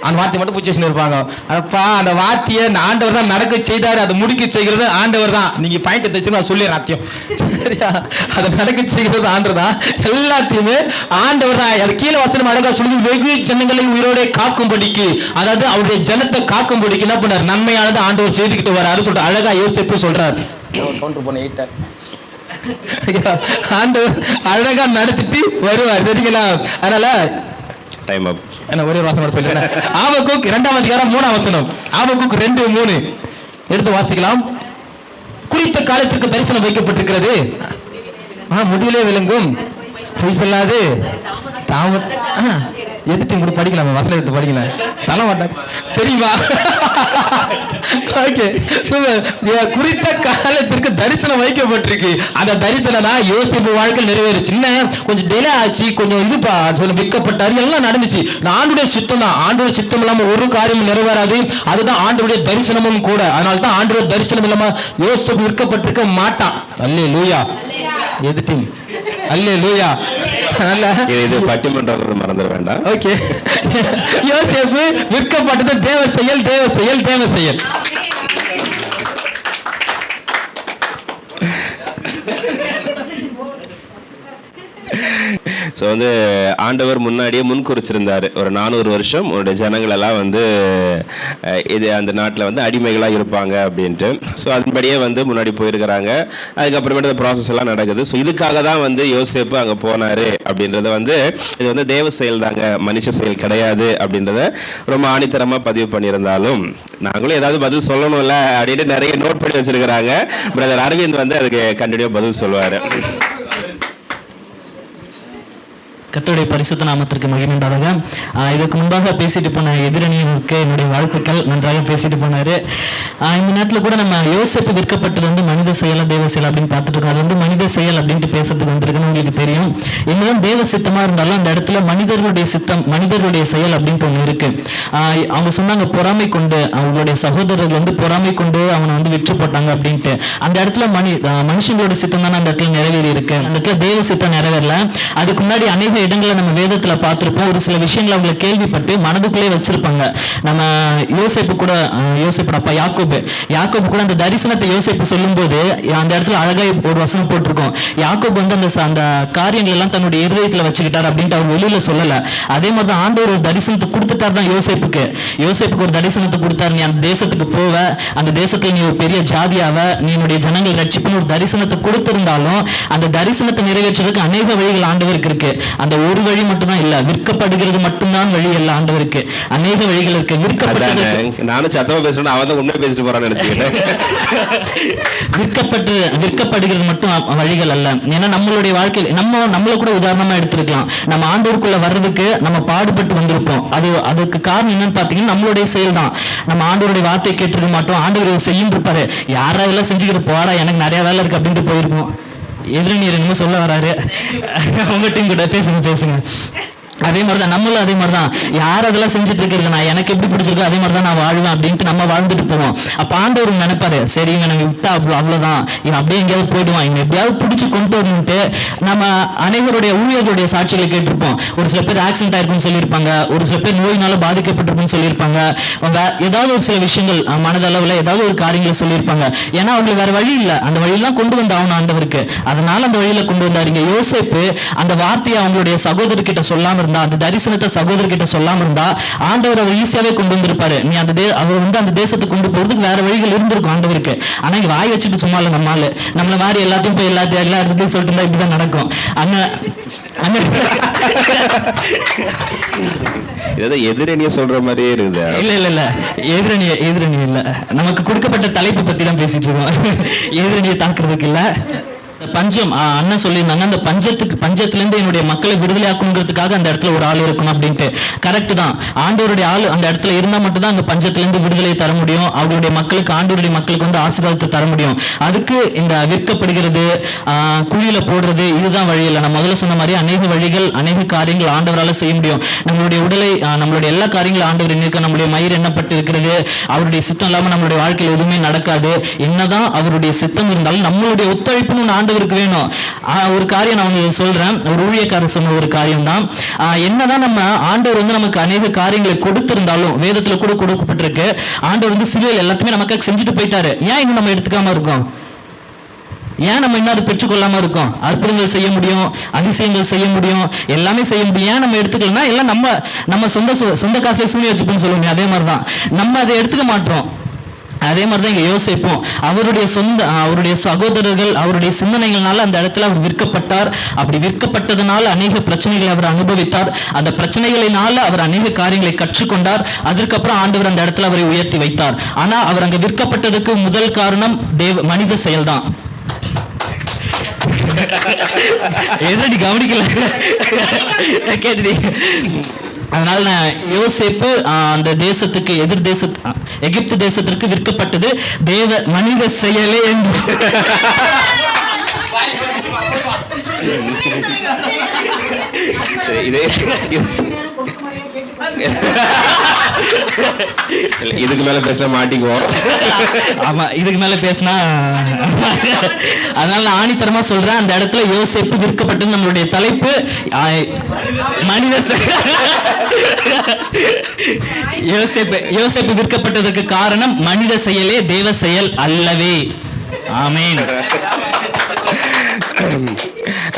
அந்த வார்த்தையை மட்டும் பூச்சி வச்சுன்னு இருப்பாங்க. அப்பா அந்த வார்த்தையை ஆண்டவர் தான் நடக்க செய்தாரு, அதை முடிக்க செய்கிறது ஆண்டவர் தான். நீங்க பாயிண்ட் தச்சு நான் சொல்லிடுறேன் அத்தியம், சரியா? அதை நடக்க செய்கிறது ஆண்டவர் தான். எல்லாத்தையுமே ஆண்டவர் தான். அது கீழே வசனம் அழகா சொல்லி வெகு ஜனங்களை உயிரோட காக்கும்படிக்கு, அதாவது அவருடைய ஜனத்தை காக்கும்படிக்கு என்ன பண்ணார்? நன்மையானது ஆண்டவர் செய்துக்கிட்டு வராரு சொல்லிட்டு அழகா யோசிப்பு சொல்றாரு. கவுண்டர் போன 8 ஆண்டவர் அழகா நடத்திட்டு வருவார், சரிங்களா? அதனால டைம் அப். என்ன ஒரே வாசனம் சொல்றேன். ஆபக்கூக் 2ஆம் அதிகாரம் 3ஆம் வசனம். ஆபக்கூக் 2:3 எடுத்து வாசிக்கலாம். குறித்த காலத்திற்கு தரிசனம் வைக்கப்பட்டிருக்கிறது, முடிவிலே விளங்கும், பொய் சொல்லாது, எதிர்த்து கூட படிக்கலாம். வசனம் எடுத்து படிக்கலாம். தலை மாட்டேன் தெரியுமா? ஓகே, குறித்த காலத்திற்கு தரிசனம் வைக்கப்பட்டிருக்கு. அந்த தரிசனம் தான் யோசேப்பு வாழ்க்கையில் நிறைவேறுச்சு. சின்ன கொஞ்சம் டிலே ஆச்சு, கொஞ்சம் இதுப்பா சொல்ல விற்கப்பட்டாரு, எல்லாம் நடந்துச்சு. ஆண்டுடைய சித்தம் தான். ஆண்டுடைய சித்தம் இல்லாம ஒரு காரியமும் நிறைவேறாது. அதுதான் ஆண்டுடைய தரிசனமும் கூட. அதனால தான் ஆண்டுடைய தரிசனம் இல்லாம யோசேப்பு விற்கப்பட்டிருக்க மாட்டான். அல்லேலூயா. எதிர்த்து அல்லேலூயா. இது பட்டிமன்றம் மறந்துட வேண்டாம். ஓகே, யோசேப்பு விற்கப்பட்டது தேவ செயல், தேவ செயல், தேவ செயல். ஸோ வந்து ஆண்டவர் முன்னாடியே முன்குறிச்சிருந்தார், ஒரு 400 வருஷம் உன்னுடைய ஜனங்களெல்லாம் வந்து இது அந்த நாட்டில் வந்து அடிமைகளாக இருப்பாங்க அப்படின்ட்டு. ஸோ அதன்படியே வந்து முன்னாடி போயிருக்கிறாங்க. அதுக்கப்புறமேட்டு இந்த ப்ராசஸ் எல்லாம் நடக்குது. ஸோ இதுக்காக தான் வந்து யோசேப்பு அங்கே போனார் அப்படின்றத வந்து இது வந்து தேவ செயல் தாங்க, மனுஷ செயல் கிடையாது அப்படின்றத ரொம்ப ஆணித்தரமாக பதிவு பண்ணியிருந்தாலும் நாங்களும் ஏதாவது பதில் சொல்லணும்ல அப்படின்னு நிறைய நோட் பண்ணி வச்சிருக்கிறாங்க. பிரதர் அரவிந்த் வந்து அதுக்கு கண்டிப்பாக பதில் சொல்லுவார். கர்த்தருடைய பரிசுத்த நாமத்திற்கு மகிமை உண்டாக. இதுக்கு முன்பாக பேசிட்டு போன எதிரணியினருக்கு என்னுடைய வாழ்த்துக்கள். நன்றாக பேசிட்டு போனாரு. இந்த நேரத்தில் கூட நம்ம யோசேப்பு விற்கப்பட்டது வந்து மனித செயல் தேவ செயல் அப்படின்னு பார்த்துட்டு இருக்கோம். அது வந்து மனித செயல் அப்படின்ட்டு பேசுறதுக்கு வந்திருக்குன்னு உங்களுக்கு தெரியும். என்னதான் தேவ சித்தமா இருந்தாலும் அந்த இடத்துல மனிதர்களுடைய சித்தம், மனிதர்களுடைய செயல் அப்படின்ட்டு ஒன்று இருக்கு. அவங்க சொன்னாங்க பொறாமை கொண்டு, அவங்களுடைய சகோதரர்கள் வந்து பொறாமை கொண்டு அவனை வந்து விற்று போட்டாங்க அப்படின்ட்டு. அந்த இடத்துல மனுஷங்களோட சித்தம் தானே அந்த இடத்துல நிறைவேறி இருக்கு. அந்த இடத்துல தேவ சித்தம் நிறைவேறல. அதுக்கு முன்னாடி அநேக இடங்களை நம்ம வேதத்துல பார்த்திருப்போம். ஒரு சில விஷயங்களை அவங்க கேள்விப்பட்டு மனதுக்குள்ளே வச்சிருப்பாங்க. நம்ம யோசேப்பு கூட, யோசேப்பு அப்பா யாக்கோபு கூட அந்த தரிசனத்தை யோசேப்பு சொல்லும் போது அந்த இடத்துல அழகா ஒரு வசனம் போட்டிருக்கோம். யாக்கோபு வந்து அந்த காரியங்கள் எல்லாம் தன்னுடைய இருதயத்துல வச்சுக்கிட்டார் அப்படின்ட்டு அவர் வெளியில சொல்லல. அதே மாதிரி ஆண்டவர் ஒரு தரிசனத்தை கொடுத்துட்டார் தான் யோசேப்புக்கு ஒரு தரிசனத்தை கொடுத்தாரு. நீ அந்த தேசத்துக்கு போவ, அந்த தேசத்துல நீ ஒரு பெரிய ஜாதியாவ, நீ என்னுடைய ஜனங்கள் ரட்சிப்புன்னு ஒரு தரிசனத்தை கொடுத்திருந்தாலும் அந்த தரிசனத்தை நிறைவேற்றுறதுக்கு அநேக வழிகள் ஆண்டவருக்கு இருக்கு. அந்த ஒரு வழி மட்டும்தான் இல்ல, விற்கப்படுகிறது மட்டும்தான் வழி இல்ல. ஆண்டவருக்கு அநேக வழிகள் இருக்கு. நானும் சத்தமா பேசுறேன், அவன் தான் உண்மையை பேசிட்டு போறான்னு நினைச்சுக்கிட்டேன். விற்கப்படுகிறது மட்டும் வழிகள் அல்ல. ஏன்னா நம்மளுடைய வாழ்க்கையில் நம்மள கூட உதாரணமா எடுத்திருக்கலாம். நம்ம ஆண்டவருக்குள்ள வர்றதுக்கு நம்ம பாடுபட்டு வந்திருப்போம். அதுக்கு காரணம் என்னன்னு பாத்தீங்கன்னா நம்மளுடைய செயல் தான். நம்ம ஆண்டவருடைய வார்த்தையை கேட்டிருக்க மாட்டோம். ஆண்டவர் செய்யும் இருப்பாரு, யாரா இதெல்லாம் செஞ்சுக்கிட்டு போறா, எனக்கு நிறைய வேலை இருக்கு அப்படின்ட்டு போயிருப்போம். எதிரணியர் என்னமோ சொல்ல வராரு, உங்க டீம் கூட பேசுங்க. அதே மாதிரிதான் நம்மளும் அதே மாதிரிதான். யார் அதெல்லாம் செஞ்சுட்டு இருக்கிறது, நான் எனக்கு எப்படி பிடிச்சிருக்கோ அதே மாதிரிதான் நான் வாழ்வேன் அப்படின்ட்டு நம்ம வாழ்ந்துட்டு போவோம். அப்ப ஆண்டவர் நினைப்பாரு, சரி இவங்க எனக்கு விட்டா அவ்வளவுதான், இவன் அப்படியே எங்கேயாவது போயிடுவான், இவங்க எப்படியாவது பிடிச்சி கொண்டு வரணும்ட்டு நம்ம அனைவருடைய ஊழியர்களுடைய சாட்சிகளை கேட்டிருப்போம். ஒரு சில பேர் ஆக்சிடென்ட் ஆயிருக்குன்னு சொல்லியிருப்பாங்க, ஒரு சில பேர் நோயினால பாதிக்கப்பட்டிருக்குன்னு சொல்லியிருப்பாங்க, ஏதாவது ஒரு சில விஷயங்கள் மனதளவில் ஏதாவது ஒரு காரியங்களை சொல்லியிருப்பாங்க. ஏன்னா அவங்களுக்கு வேற வழி இல்லை, அந்த வழியெல்லாம் கொண்டு வந்து ஆகணும் ஆண்டவருக்கு. அதனால அந்த வழியில கொண்டு வந்தாருங்க. யோசேப்பு அந்த வார்த்தையை அவங்களுடைய சகோதரர்கிட்ட சொல்லாம இருந்தா, அந்த தரிசனத்தை சகோதரர்கிட்ட சொல்லாம இருந்தா, ஆண்டவர் அவர் ஈஸியாவே கொண்டு வந்திருப்பாரு. நீ அவர் வந்து அந்த தேசத்துக்கு கொண்டு போறதுக்கு வேற வழிகள் இருந்திருக்கும் ஆண்டவருக்கு. ஆனா இங்க வாய் வச்சுட்டு சும்மா இல்ல, நம்மள மாதிரி எல்லாத்தையும் போய் எல்லா இடத்தையும் சொல்லிட்டு இருந்தா இப்படிதான் நடக்கும். எதிரணிய சொல்ற மாதிரியே இருக்குது. இல்ல எதிரணி இல்ல, நமக்கு கொடுக்கப்பட்ட தலைப்பு பத்தி தான் பேசிட்டு இருக்கோம். எதிரணியை தாக்குறதுக்கு இல்ல. பஞ்சம் அண்ணன் சொல்லியிருந்தாங்க, அந்த பஞ்சத்திலிருந்து என்னுடைய மக்களை விடுதலை ஆக்கணுங்கிறதுக்காக அந்த இடத்துல ஒரு ஆள் இருக்கணும் அப்படின்ட்டு. கரெக்ட் தான். ஆண்டவருடைய ஆள் அந்த இடத்துல இருந்தா மட்டும் தான் அந்த பஞ்சத்திலிருந்து விடுதலை தர முடியும். அவருடைய மக்களுக்கு, ஆண்டவருடைய மக்களுக்கு வந்து ஆசீர்வாதத்தை தர முடியும். அதுக்கு இந்த விற்கப்படுகிறது, குழியில போடுறது, இதுதான் வழி இல்லை. நான் முதல்ல சொன்ன மாதிரி அநேக வழிகள், அநேக காரியங்கள் ஆண்டவரால் செய்ய முடியும். நம்மளுடைய உடலை, நம்மளுடைய எல்லா காரியங்களும் ஆண்டவர் இருக்க, நம்மளுடைய மயிர் எண்ணப்பட்டு இருக்கிறது. அவருடைய சித்தம் இல்லாம நம்மளுடைய வாழ்க்கையில் எதுவுமே நடக்காது. என்னதான் அவருடைய சித்தம் இருந்தாலும் நம்மளுடைய ஒத்துழைப்புன்னு ஆண்டவருக்கு வேணும். ஒரு காரியம் நான் சொல்றேன், ஒரு ஊழியக்காரர் சொன்ன ஒரு காரியம் தான். என்னதான் நம்ம ஆண்டவர் வந்து நமக்கு அநேக காரியங்களை கொடுத்திருந்தாலும், வேதத்துல கூட கொடுக்கப்பட்டிருக்கு, ஆண்டவர் வந்து சிலுவையில் எல்லாத்தையுமே நமக்கு செஞ்சுட்டு போயிட்டாரு. ஏன் இன்னும் நம்ம எடுத்துக்காம இருக்கோம்? ஏன் நம்ம இன்னும் அதை பெற்றுக்கொள்ளாம இருக்கோம்? அற்புதங்கள் செய்ய முடியும், அதிசயங்கள் செய்ய முடியும், எல்லாமே செய்ய முடியும். ஏன் நம்ம எடுத்துக்கலன்னா, எல்லாம் நம்ம சொந்த காசுல சூனி வச்சுப்போம்னு சொல்லுவோம். அதே மாதிரிதான் நம்ம அதை எடுத்துக்க மாட்டோம். அதே மாதிரிதான் இங்க யோசேப்பும், அவருடைய சகோதரர்கள், அவருடைய சிந்தனைகள்னால அந்த இடத்துல அவர் விற்கப்பட்டார். அப்படி விற்கப்பட்டதுனால அநேக பிரச்சனைகளை அவர் அனுபவித்தார். அந்த பிரச்சனைகளினால அவர் அநேக காரியங்களை கற்றுக்கொண்டார். அதற்கப்புறம் ஆண்டவர் அந்த இடத்துல அவரை உயர்த்தி வைத்தார். ஆனா அவர் அங்க விற்கப்பட்டதுக்கு முதல் காரணம் மனித செயல்தான். எதடி கவனிக்கல கேட்டு. அதனால நான் யோசேப்பு அந்த தேசத்துக்கு எகிப்து தேசத்திற்கு விற்கப்பட்டது மனித செயலே என்று. இதுக்கு மேல பேச மாட்டிக்குவோம். ஆமா, இதுக்கு மேல பேசினா. அதனால ஆணித்தரமா சொல்றேன், அந்த இடத்துல யோசேப்பு விற்கப்பட்டது. நம்மளுடைய தலைப்பு மனித யோசேப்பு விற்கப்பட்டதற்கு காரணம் மனித செயலே, தேவ செயல் அல்லவே. ஆமென்.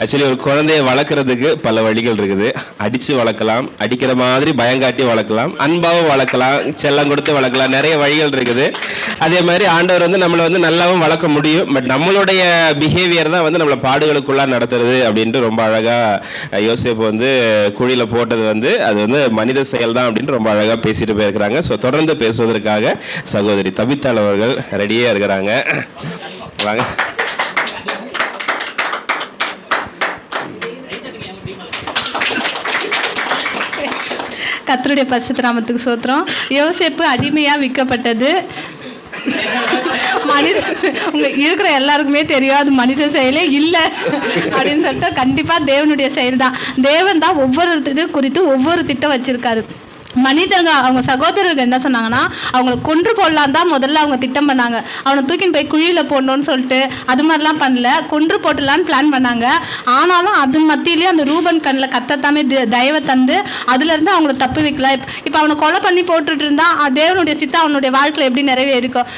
ஆக்சுவலி ஒரு குழந்தைய வளர்க்குறதுக்கு பல வழிகள் இருக்குது. அடித்து வளர்க்கலாம், அடிக்கிற மாதிரி பயங்காட்டி வளர்க்கலாம், அன்பாகவும் வளர்க்கலாம், செல்லம் கொடுத்து வளர்க்கலாம், நிறைய வழிகள் இருக்குது. அதே மாதிரி ஆண்டவர் வந்து நம்மளை வந்து நல்லாவும் வளர்க்க முடியும். பட் நம்மளுடைய பிஹேவியர் தான் வந்து நம்மளை பாடுகளுக்குள்ளாக நடத்துறது அப்படின்ட்டு ரொம்ப அழகாக யோசேப்பு வந்து குழியில் போட்டது வந்து அது வந்து மனித செயல் தான் அப்படின்ட்டு ரொம்ப அழகாக பேசிட்டு போயிருக்கிறாங்க. ஸோ தொடர்ந்து பேசுவதற்காக சகோதரி தபித்தாள் அவர்கள் ரெடியாக இருக்கிறாங்க. வாங்க. கர்த்தருடைய பரிசுத்த நாமத்துக்கு ஸ்தோத்திரம். யோசேப்பு அடிமையாக விற்கப்பட்டது உங்க இருக்கிற எல்லாருக்குமே தெரியும், அது மனித செயலே இல்லை அப்படின்னு சொல்லிட்டு கண்டிப்பாக தேவனுடைய செயல் தான். தேவன் தான் ஒவ்வொரு இது குறித்து ஒவ்வொரு திட்டம் வச்சிருக்காரு. மனிதங்க அவங்க சகோதரர்கள் என்ன சொன்னாங்கன்னா, அவங்களை கொன்று போடலாம் தான் முதல்ல அவங்க திட்டம் பண்ணாங்க. அவனை தூக்கின்னு போய் குழியில் போடணும்னு சொல்லிட்டு அது மாதிரிலாம் பண்ணல, கொன்று போட்டலான்னு பிளான் பண்ணாங்க. ஆனாலும் அது மத்தியிலேயே அந்த ரூபன் கண்ணில் கத்தத்தாமே தயவை தந்து அதுலேருந்து அவங்கள தப்பு வைக்கல. இப்போ அவனை கொலை பண்ணி போட்டுட்டு இருந்தா தேவனுடைய சித்தம் அவனுடைய வாழ்க்கையில் எப்படி நிறைவேறிக்கும்?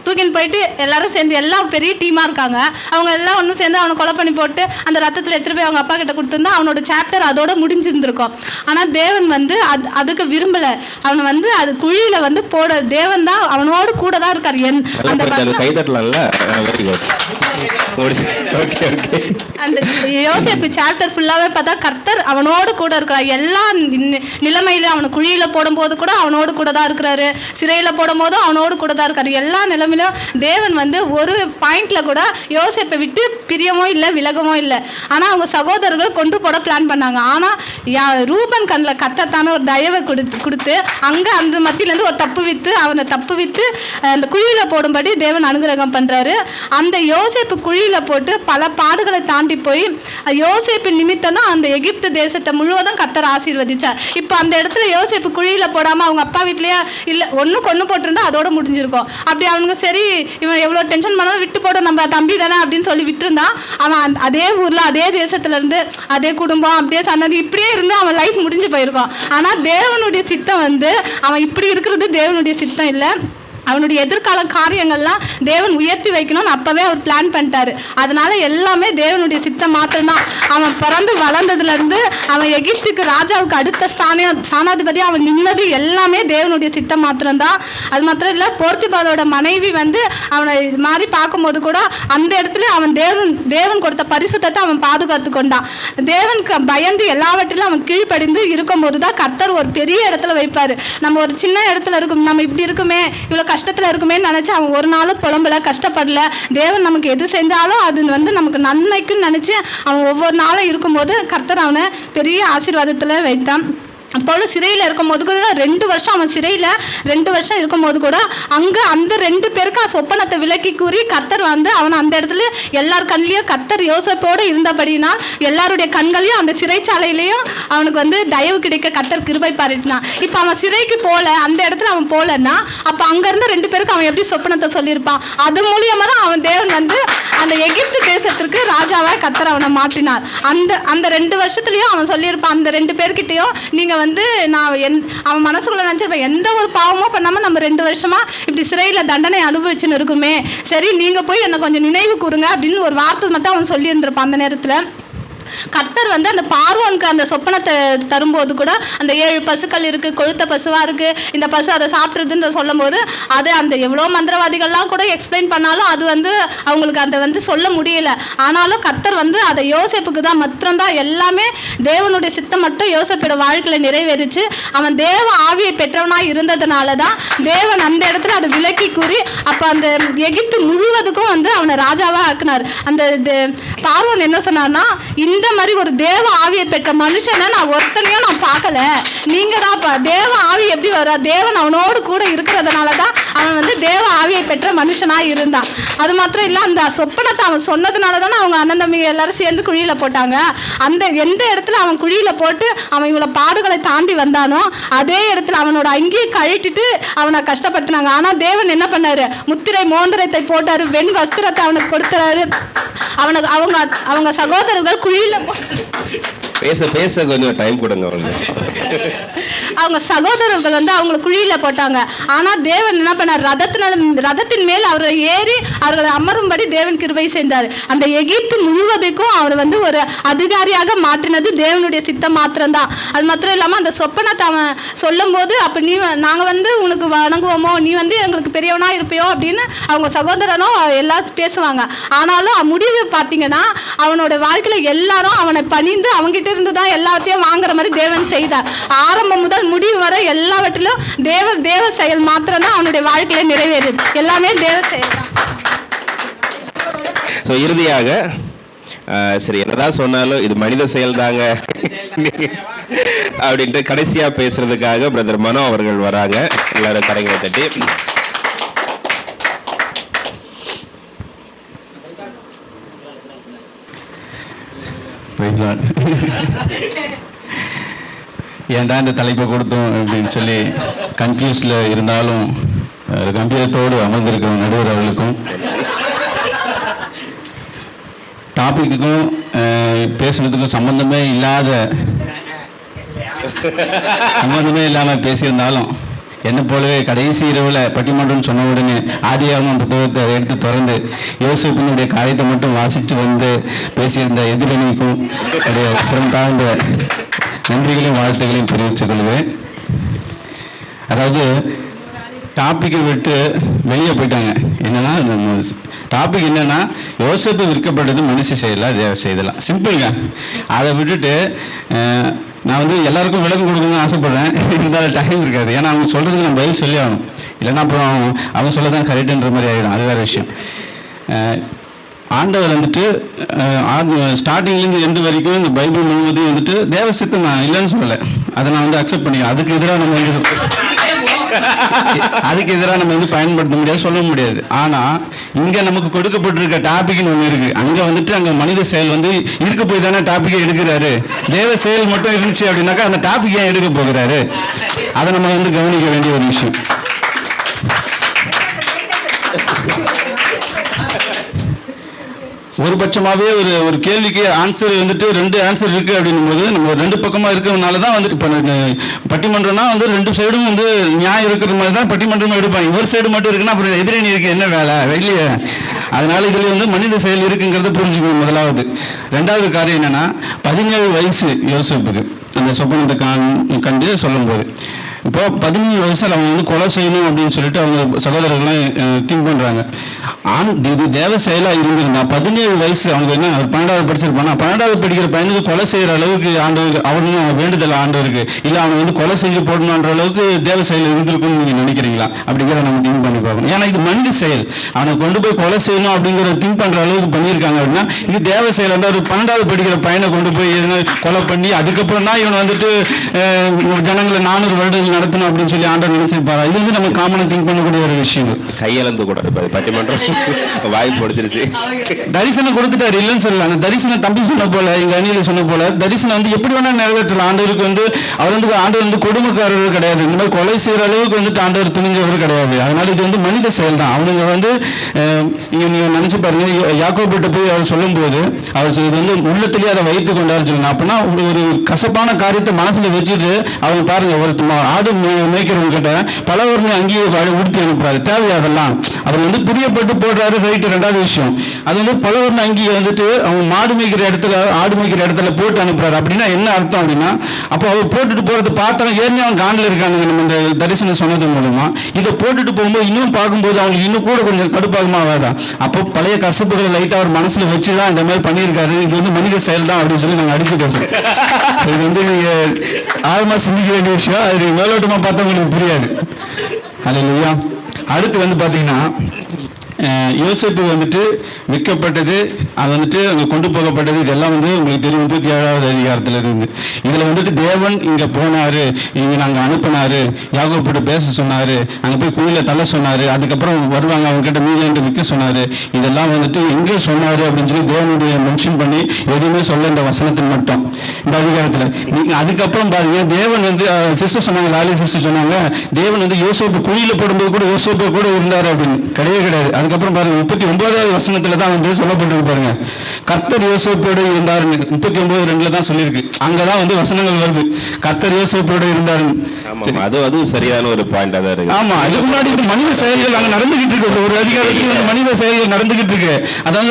தூக்கின்னு போயிட்டு எல்லாரும் சேர்ந்து எல்லாம் பெரிய டீமாக இருக்காங்க, அவங்க எல்லாம் ஒன்றும் சேர்ந்து அவனை கொலை பண்ணி போட்டு அந்த ரத்தத்தில் எடுத்துகிட்டு போய் அவங்க அப்பா கிட்ட கொடுத்துருந்தா அவனோட சாப்டர் அதோட முடிஞ்சிருந்திருக்கும். ஆனால் தேவன் வந்து அதுக்கு விரும்பல. அவனை வந்து அது குழியில வந்து போட தேவன் தான் அவனோடு கூட தான் இருக்காரு. அந்த யோசேப்பு சாப்டர் ஃபுல்லாவே பார்த்தா கர்த்தர் அவனோடு கூட இருக்கிறார். எல்லா நிலைமையிலும் அவனை குழியில போடும் போது கூட அவனோடு கூட தான் இருக்கிறாரு, சிறையில போடும் போதும் அவனோடு கூட தான் இருக்காரு. எல்லா நிலைமையிலும் தேவன் வந்து ஒரு பாயிண்ட்ல கூட யோசேப்பை விட்டு பிரியமோ இல்லை விலகமோ இல்லை. ஆனா அவங்க சகோதரர்கள் கொன்று போட பிளான் பண்ணாங்க. ஆனா ரூபன் கண்ணில் கத்தத்தான ஒரு தயவை கொடுத்து அங்க அந்த மத்தியிலேருந்து ஒரு அவனை தப்பு வித்து அந்த குழியில போடும்படி தேவன் அனுகிரகம் பண்றாரு. அந்த யோசேப்பு குழியில போட்டு பல பாடுகளை தாண்டி போய் யோசேப்பு நிமித்தம் தான் அந்த எகிப்து தேசத்தை முழுவதும் கர்த்தர் ஆசீர்வதிச்சார். இப்போ அந்த இடத்துல யோசேப்பு குழியில போடாம அவங்க அப்பா வீட்லயே இல்லை ஒன்று கொண்டு போட்டிருந்தா அதோட முடிஞ்சிருக்கும். அப்படி அவனுங்க சரி இவன் எவ்வளோ டென்ஷன் பண்ணாலும் விட்டு போட நம்ம தம்பி தானே அப்படின்னு சொல்லி விட்டுருந்தான். அவன் அதே ஊர்ல அதே தேசத்துல இருந்து அதே குடும்பம் அப்படியே சன்னதி இப்படியே இருந்து அவன் லைஃப் முடிஞ்சு போயிருக்கும். ஆனால் தேவனுடைய சித்தம் வந்து அவன் இப்படி இருக்கிறது தேவனுடைய சித்தம் இல்லை. அவனுடைய எதிர்கால காரியங்கள்லாம் தேவன் உயர்த்தி வைக்கணும்னு அப்போவே அவர் பிளான் பண்ணிட்டாரு. அதனால எல்லாமே தேவனுடைய சித்தம் மாத்திரம்தான். அவன் பிறந்து வளர்ந்ததுலேருந்து அவன் எகிப்துக்கு ராஜாவுக்கு அடுத்த ஸ்தானாதிபதி அவன் நின்னது எல்லாமே தேவனுடைய சித்தம் மாத்திரம்தான். அது மாத்திரம் இல்லை, போர்த்திபாலோட மனைவி வந்து அவனை இது மாதிரி பார்க்கும்போது கூட அந்த இடத்துல அவன் தேவன் கொடுத்த பரிசுத்தத்தை அவன் பாதுகாத்து கொண்டான். தேவனுக்கு பயந்து எல்லாவற்றிலும் அவன் கீழ்ப்படிந்து இருக்கும்போது தான் கர்த்தர் ஒரு பெரிய இடத்துல வைப்பார். நம்ம ஒரு சின்ன இடத்துல இருக்கும், நம்ம இப்படி இருக்குமே, இவ்வளோ கஷ்டத்தில் இருக்குமே நினச்சி அவன் ஒரு நாளும் புலம்பல, கஷ்டப்படல. தேவன் நமக்கு எது செஞ்சாலும் அது வந்து நமக்கு நன்மைக்குன்னு நினச்சி அவன் ஒவ்வொரு நாளும் இருக்கும்போது கர்த்தர் அவனை பெரிய ஆசீர்வாதத்தில் வைத்தான். அப்போது சிறையில் இருக்கும்போது கூட 2 வருஷம் அவன் சிறையில் 2 வருஷம் இருக்கும்போது கூட அங்கே அந்த 2 பேருக்கு சொப்பனத்தை விலக்கி கூறி கர்த்தர் வந்து அவனை அந்த இடத்துல எல்லார் கண்லேயும் கர்த்தர் யோசேப்போடு இருந்தபடினால் எல்லாருடைய கண்களையும் அந்த சிறைச்சாலையிலையும் அவனுக்கு வந்து தயவு கிடைக்க கர்த்தர் கிருபை பாராட்டினான். இப்போ அவன் சிறைக்கு போகல, அந்த இடத்துல அவன் போகலன்னா அப்போ அங்கேருந்து 2 பேருக்கு அவன் எப்படி சொப்பனத்தை சொல்லியிருப்பான்? அது மூலியமாக தான் அவன் தேவன் வந்து அந்த எகிப்து தேசத்திற்கு ராஜாவாக கர்த்தர் அவனை மாற்றினார். அந்த 2 வருஷத்துலேயும் அவன் சொல்லியிருப்பான் அந்த 2 பேர்கிட்டையும், நீங்கள் வந்து நான் அவன் மனசுக்குள்ள நினச்சிருப்பேன், எந்த ஒரு பாவமோ பண்ணாமல் நம்ம 2 வருஷமா இப்படி சிறையில் தண்டனை அனுபவிச்சுன்னு இருக்குமே, சரி நீங்கள் போய் என்னை கொஞ்சம் நினைவு கூறுங்க அப்படின்னு ஒரு வார்த்தை மட்டும் அவன் சொல்லியிருந்திருப்பான். அந்த நேரத்தில் கர்த்தர் வந்து அந்த பார்வோனுக்கு அந்த சொப்பனத்தை தரும்போது கூட அந்த 7 பசுக்கள் இருக்குது, கொழுத்த பசுவாக இருக்குது, இந்த பசு அதை சாப்பிட்றதுன்னு சொல்லும் போது அது அந்த எவ்வளோ மந்திரவாதிகள்லாம் கூட எக்ஸ்பிளைன் பண்ணாலும் அது வந்து அவங்களுக்கு அதை வந்து சொல்ல முடியல. ஆனாலும் கர்த்தர் வந்து அதை யோசேப்புக்கு தான் மாத்திரம்தான் எல்லாமே தேவனுடைய சித்தம் மட்டும் யோசேப்போட வாழ்க்கையில் நிறைவேறிச்சு. அவன் தேவ ஆவியை பெற்றவனாக இருந்ததுனால தான் தேவன் அந்த இடத்துல அதை விலக்கி கூறி அப்போ அந்த எகிப்து முழுவதுக்கும் வந்து அவனை ராஜாவாக ஆக்கினார். அந்த பார்வோன் என்ன சொன்னார்னா, இந்த மாதிரி ஒரு தேவ ஆவியை பெற்ற மனுஷனை நான் ஒருத்தனையும் நான் பார்க்கல, நீங்க தான் தேவ ஆவி எப்படி வரும்? தேவன் அவனோடு கூட இருக்கிறதுனால தான் அவன் வந்து தேவ ஆவியை பெற்ற மனுஷனாக இருந்தான். அது மாத்திரம் இல்லை, அந்த சொப்பனத்தை அவன் சொன்னதுனால தானே அவங்க அண்ணன் தம்பிங்க எல்லாரும் சேர்ந்து குழியில் போட்டாங்க. அந்த எந்த இடத்துல அவன் குழியில் போட்டு அவன் இவ்வளோ பாடுகளை தாண்டி வந்தானோ அதே இடத்துல அவனோட அங்கேயே கழட்டிட்டு அவனை கஷ்டப்படுத்தினாங்க. ஆனால் தேவன் என்ன பண்ணாரு? முத்திரை மோந்திரத்தை போட்டாரு, வெண் வஸ்திரத்தை அவனுக்கு கொடுத்தாரு. அவனுக்கு அவங்க சகோதரர்கள் குழியில் பேச பேச கொஞ்சம் டைம் கொடுங்க. அவங்க சகோதரர்கள் வந்து அவங்களை குழியில் போட்டாங்க. ஆனால் தேவன் என்ன பண்ணார்? ரதத்தின் மேல் அவரை ஏறி அவர்களை அமரும்படி தேவன் கிருபை செய்தார். அந்த எகிப்து முழுவதுக்கும் அவர் வந்து ஒரு அதிகாரியாக மாற்றினது தேவனுடைய சித்தம் மாத்திரம்தான். அது மாத்திரம் இல்லாமல் அந்த சொப்பனத்தை அவன் சொல்லும் போது, அப்போ நாங்கள் வந்து உனக்கு வணங்குவோமோ, நீ வந்து எங்களுக்கு பெரியவனாக இருப்பியோ அப்படின்னு அவங்க சகோதரனும் எல்லாரும் பேசுவாங்க. ஆனாலும் முடிவு பார்த்தீங்கன்னா அவனோட வாழ்க்கையில் எல்லாரும் அவனை பணிந்து அவங்ககிட்ட இருந்து தான் எல்லாத்தையும் வாங்குற மாதிரி தேவன் செய்தார். ஆரம்பம் முதல் முடிவு வரை எல்லாவற்றிலும் தேவ செயல் மாத்திரம் தான் அவனுடைய வாழ்க்கையில நிறைவேறுது. எல்லாமே தேவ செயல் தான். ஸோ இறுதியாக சரி, என்னதான் சொன்னாலும் இது மனித செயல் தாங்க அப்படின்ட்டு கடைசியா பேசுறதுக்காக பிரதர் மனோ அவர்கள் வராங்க. எல்லாரும் கடைகளை தட்டி. ஏன்டா இந்த தலைப்பை கொடுத்தோம் அப்படின்னு சொல்லி கன்ஃபியூஸ்ல இருந்தாலும் கம்பீரத்தோடு அமர்ந்திருக்கும் நடுவர் அவர்களுக்கும் டாபிக்குக்கும் பேசுனதுக்கும் சம்பந்தமே இல்லாமல் பேசியிருந்தாலும் என்னை போலவே கடைசி இரவில் பட்டிமன்றம் சொன்ன உடனே ஆதியாகமம் புத்தகத்தை எடுத்து திறந்து யோசேப்பினுடைய காரியத்தை மட்டும் வாசித்து வந்து பேசியிருந்த எதிரணிக்கும் சிரம் தாழ்ந்த நன்றிகளையும் வாழ்த்துக்களையும் தெரிவித்துக் கொள்கிறேன். அதாவது டாப்பிக்கை விட்டு வெளியே போயிட்டாங்க. என்னன்னா டாபிக் என்னன்னா யோசேப்பு விற்கப்பட்டது மனுஷ செய்யலாம், தேவ செய்தலாம், சிம்பிளுங்க. அதை விட்டுட்டு நான் வந்து எல்லாருக்கும் விளக்கம் கொடுக்கணும்னு ஆசைப்படுறேன். இருந்தாலும் டைம் இருக்காது. ஏன்னா அவங்க சொல்கிறதுக்கு நான் பதில் சொல்லி ஆகணும். இல்லைன்னா அப்புறம் அவங்க சொல்ல தான் கரெக்டுன்ற மாதிரி ஆகிடும். அது வேறு விஷயம். ஆண்டவர் வந்துட்டு ஸ்டார்டிங்லேருந்து எண்டு வரைக்கும் இந்த பைபிள் முழுவதும் வந்துட்டு தேவ சித்தம் நான் இல்லைன்னு சொல்லலை. அதை நான் வந்து அக்செப்ட் பண்ணிக்கிறேன். அதுக்கு எதிராக நம்ம வந்து பயன்படுத்த முடியாது, சொல்ல முடியாது. ஆனால் இங்கே நமக்கு கொடுக்கப்பட்டிருக்க டாபிக்னு ஒன்று இருக்குது. அங்கே வந்துட்டு அங்கே மனித செயல் வந்து இருக்க போய் தானே டாப்பிக்கை எடுக்கிறாரு. தேவ செயல் மட்டும் இருந்துச்சு அப்படின்னாக்கா அந்த டாபிக் ஏன் எடுக்க போகிறாரு? அதை நம்ம வந்து கவனிக்க வேண்டிய ஒரு விஷயம். ஒரு பட்சமாகவே ஒரு கேள்விக்கு ஆன்சர் வந்துட்டு 2 ஆன்சர் இருக்குது அப்படின்னும் போது நம்ம 2 பக்கமாக இருக்கிறதுனால தான் வந்துட்டு இப்போ பட்டிமன்றம்னா வந்து 2 சைடும் வந்து நியாயம் இருக்கிற மாதிரி தான் பட்டிமன்றமாக எடுப்பாங்க. இவர் சைடு மட்டும் இருக்குன்னா அப்புறம் எதிரணி இருக்கு என்ன வேலை இல்லையே. அதனால இதில் வந்து மனித செயல் இருக்குங்கிறத புரிஞ்சுக்கணும் முதலாவது. 2வது காரியம் என்னன்னா 17 வயசு யோசேப்புக்கு அந்த சொப்பனத்தை கண்டு சொல்லும்போது, இப்போ 17 வயசில் அவங்க வந்து கொலை செய்யணும் அப்படின்னு சொல்லிட்டு அவங்க சகோதரர்கள்லாம் திங்க் பண்ணுறாங்க. இது தேவ செயலாக இருந்திருந்தா 17 வயசு அவங்க என்ன 12வது படிச்சிருப்பானா 12வது படிக்கிற பையனுக்கு கொலை செய்கிற அளவுக்கு ஆண்டவருக்கு அவனும் வேண்டுதல் ஆண்டவருக்கு இல்லை அவனை வந்து கொலை செஞ்சு போடணுன்ற அளவுக்கு தேவ செயல் இருந்திருக்குன்னு நீங்கள் நினைக்கிறீங்களா? அப்படிங்கிற நம்ம திங்க் பண்ணி பார்க்கணும். ஏன்னா இது மனித செயல். அவனை கொண்டு போய் கொலை செய்யணும் அப்படிங்கிற திங்க் பண்ணுற அளவுக்கு பண்ணியிருக்காங்க அப்படின்னா இது தேவ செயல். வந்து ஒரு 12வது படிக்கிற பையனை கொண்டு போய் கொலை பண்ணி அதுக்கப்புறம் தான் இவன் வந்துட்டு ஜனங்களை 400 வருடங்கள் நடத்தணும் அப்படின்னு சொல்லி ஆண்டவர் நினைச்சிருப்பாரா? இது வந்து நம்ம காமனாக திங்க் பண்ணக்கூடிய ஒரு விஷயம். கையெழுந்து கூட பட்டிமன்றம் வாய் பொடுத்துருச்சு. தரிசனம் கொடுத்துட்டாரு, இல்லைன்னு சொல்லல. அந்த தரிசனம் தம்பி சொன்ன போல எங்க அணியில சொன்ன போல தரிசனம் வந்து எப்படி வேணா நிறைவேற்றலாம். ஆண்டவருக்கு வந்து ஆண்டவர் வந்து கொடுமைக்காரர் கிடையாது. இந்த மாதிரி கொலை செய்யற அளவுக்கு வந்துட்டு ஆண்டவர் துணிஞ்சவர் கிடையாது. அதனால இது வந்து மனித செயல் தான். அவனுங்க வந்து நீங்க நினைச்சு பாருங்க, யாக்கோபிட்ட போய் அவர் சொல்லும் போது அவர் இது வந்து உள்ளத்திலேயே அதை வைத்து கொண்டாரு சொல்லணும். அப்படின்னா ஒரு கசப்பான காரியத்தை மனசுல வச்சுட்டு அவங்க பாருங்க, ஒரு ஆடு மேய்க்கிறவங்க கிட்ட பலவர்னு அங்கேயே உடுத்தி அனுப்புறாரு. தேவையா அதெல்லாம்? அவர் வந்து பிரியப்பட்டு போடுறாரு, ரைட்டு. 2வது விஷயம் அது வந்து பலவர்னு அங்கேயே வந்துட்டு அவங்க மாடு மேய்க்கிற இடத்துல ஆடு மேய்க்கிற இடத்துல போட்டு அனுப்புறாரு. அப்படின்னா என்ன அர்த்தம் அப்படின்னா, அப்போ அவர் போட்டுட்டு போறது பார்த்தாலும் ஏற்கனவே அவன் காண்டில் இருக்கானுங்க. நம்ம இந்த தரிசனம் சொன்னது மூலமா இதை போட்டுட்டு போகும்போது இன்னும் பார்க்கும்போது அவங்களுக்கு இன்னும் கூட கொஞ்சம் கடுப்பாகுமா ஆகாதான்? அப்போ பழைய கசப்புகளை லைட்டா அவர் மனசுல வச்சுதான் இந்த மாதிரி பண்ணியிருக்காரு. இது வந்து மனித செயல் தான் அப்படின்னு சொல்லி நாங்கள் அடிச்சு பேசுறோம். இது வந்து நீங்க ஆழமா சிந்திக்க வேண்டிய விஷயம். அது மேலோட்டமா பார்த்தா உங்களுக்கு புரியாது. அல்லேலூயா. அடுத்து வந்து பாத்தீங்கன்னா யோசேப்பு வந்துட்டு விற்கப்பட்டது, அது வந்துட்டு அங்கே கொண்டு போகப்பட்டது, இதெல்லாம் வந்து உங்களுக்கு தெரியும் 37வது அதிகாரத்தில் இருந்து. இதில் வந்துட்டு தேவன் இங்கே போனார், இங்கே நாங்கள் அனுப்பினார், யாக்கோபிட்ட பேச சொன்னார், அங்கே போய் குழியில் தள்ள சொன்னார், அதுக்கப்புறம் வருவாங்க அவங்ககிட்ட மீதிட்டு விற்க சொன்னார். இதெல்லாம் வந்துட்டு எங்கே சொன்னார் அப்படின்னு சொல்லி தேவனுடைய மென்ஷன் பண்ணி எதுவுமே சொல்ல இந்த வசனத்தில் மட்டும் இந்த அதிகாரத்தில். நீங்கள் அதுக்கப்புறம் பாருங்க, தேவன் வந்து சிஸ்டர் சொன்னாங்க, லாலி சிஸ்டர் சொன்னாங்க, தேவன் வந்து யோசேப்பு குழியில் போடும்போது கூட யோசேப்பு கூட இருந்தார் அப்படின்னு. கிடையாது. அதுக்கப்புறம் பாருங்க 39வது வசனத்துல தான் வந்து சொல்லப்பட்டிருக்கு பாருங்க, கர்த்தர் யோசேப்போடு இருந்தார். 39:2 தான் சொல்லியிருக்கு. அங்கதான் வந்து வசனங்கள் வருது, கர்த்தர் யோசேப்போடு இருந்தார். அது சரியான ஒரு பாயிண்டா தான் இருக்கு. ஆமா, இதுக்கு முன்னாடி இது மனித செயல்கள் அங்க நடந்துகிட்டு இருக்கு. ஒரு அதிகாரத்தில் மனித செயல்கள் நடந்துகிட்டு இருக்கு. அதாவது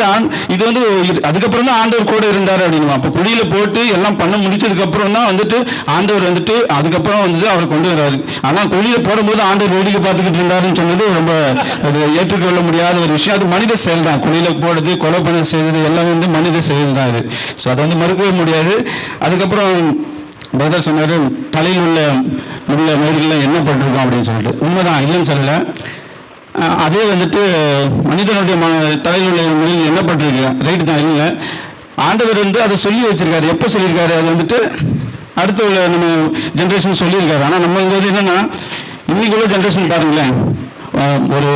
இது வந்து அதுக்கப்புறம் தான் ஆண்டவர் கூட இருந்தார் அப்படின்னு. அப்ப குழியில போட்டு எல்லாம் பண்ண முடிச்சதுக்கு அப்புறம் தான் வந்துட்டு ஆண்டவர் வந்துட்டு அதுக்கப்புறம் வந்து அவர் கொண்டு வர்றாரு. ஆனா குழியில போடும்போது ஆண்டவர் வேடிக்கை பார்த்துக்கிட்டு இருந்தாருன்னு சொன்னது ரொம்ப ஏற்றுக்கொள்ள முடியாத ஒரு விஷயம். அது மனித செயல் தான். குழியில போடுறது, கொலை பண்ண செய்வது எல்லாம் வந்து மனித செயல் தான் இது. ஸோ அதை வந்து மறுக்கவே முடியாது. அதுக்கப்புறம் பிரதர் சொன்னாரு, தலையில் உள்ள மயிர்கள்லாம் என்ன பண்ணிருக்கோம் அப்படின்னு சொல்லிட்டு. உண்மைதான், இல்லைன்னு சொல்லலை. அதே வந்துட்டு மனிதனுடைய தலையில் உள்ள மயில் என்ன பண்ணிருக்கு, ரைட்டு தான், இல்லை. ஆண்டவர் வந்து அதை சொல்லி வச்சிருக்காரு. எப்போ சொல்லியிருக்காரு? அது வந்துட்டு அடுத்த உள்ள நம்ம ஜென்ரேஷன் சொல்லியிருக்காரு. ஆனால் நம்ம இங்கே வந்து என்னன்னா, இன்னைக்கு உள்ள ஜென்ரேஷன் பாருங்களேன், ஒரு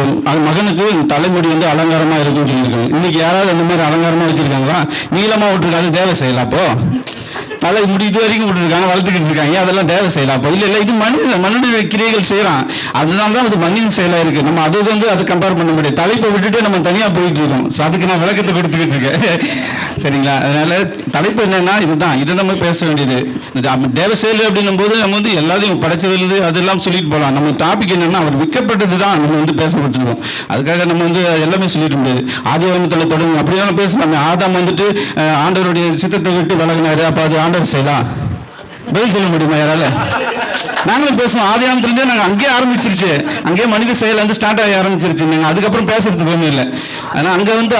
மகனுக்கு தலைமுடி வந்து அலங்காரமா இருக்குன்னு சொல்லியிருக்காங்க. இன்னைக்கு யாராவது அந்த மாதிரி அலங்காரமா வச்சிருக்காங்களா? நீளமா விட்டுருக்காங்க, தேவை செய்யலாம். அப்போ தலை முடி இது வரைக்கும் விட்டுருக்காங்க, வளர்த்துக்கிட்டு இருக்காங்க, அதெல்லாம் தேவை செய்யலாம். அப்போ இல்லை இது மனித கிரியைகள் செய்யறான். அதனால தான் அது மனித செயலா இருக்கு. நம்ம அது வந்து அதை கம்பேர் பண்ண முடியாது. தலைப்பை விட்டுட்டு நம்ம தனியா போயிட்டு இருக்கோம். அதுக்கு நான் விளக்கத்தை கொடுத்துக்கிட்டு இருக்கேன். சரிங்களா? அதனால தலைப்பு என்னன்னா இதுதான், இதை நம்ம பேச வேண்டியது. தேவ செயல் அப்படின்னும் போது நம்ம வந்து எல்லாத்தையும் படைச்சதுலேருந்து அதெல்லாம் சொல்லிட்டு போகலாம். நம்ம டாபிக் என்னன்னா அவர் விற்கப்பட்டது தான் நம்ம வந்து பேசப்பட்டிருக்கோம். அதுக்காக நம்ம வந்து எல்லாமே சொல்லிட முடியாது. ஆதியாகமத்தில் தொடங்கும் அப்படிதான் பேசலாம். ஆதாம் வந்துட்டு ஆண்டவருடைய சித்தத்தை விட்டு விலகினாரு, அப்போ அது ஆண்டவர் செய்யலாம். பதில் சொல்ல முடியுமா யாரால? நாங்களும் பேசுவோம். ஆதியாகமத்திலிருந்தே நாங்கள் அங்கேயே ஆரம்பிச்சிருச்சு, அங்கேயே மனித செயல் வந்து ஸ்டார்ட் ஆகி ஆரம்பிச்சிருச்சு. நாங்கள் அதுக்கப்புறம் பேசுறதுக்கு ஒன்றும் இல்லை. ஆனால் அங்கே வந்து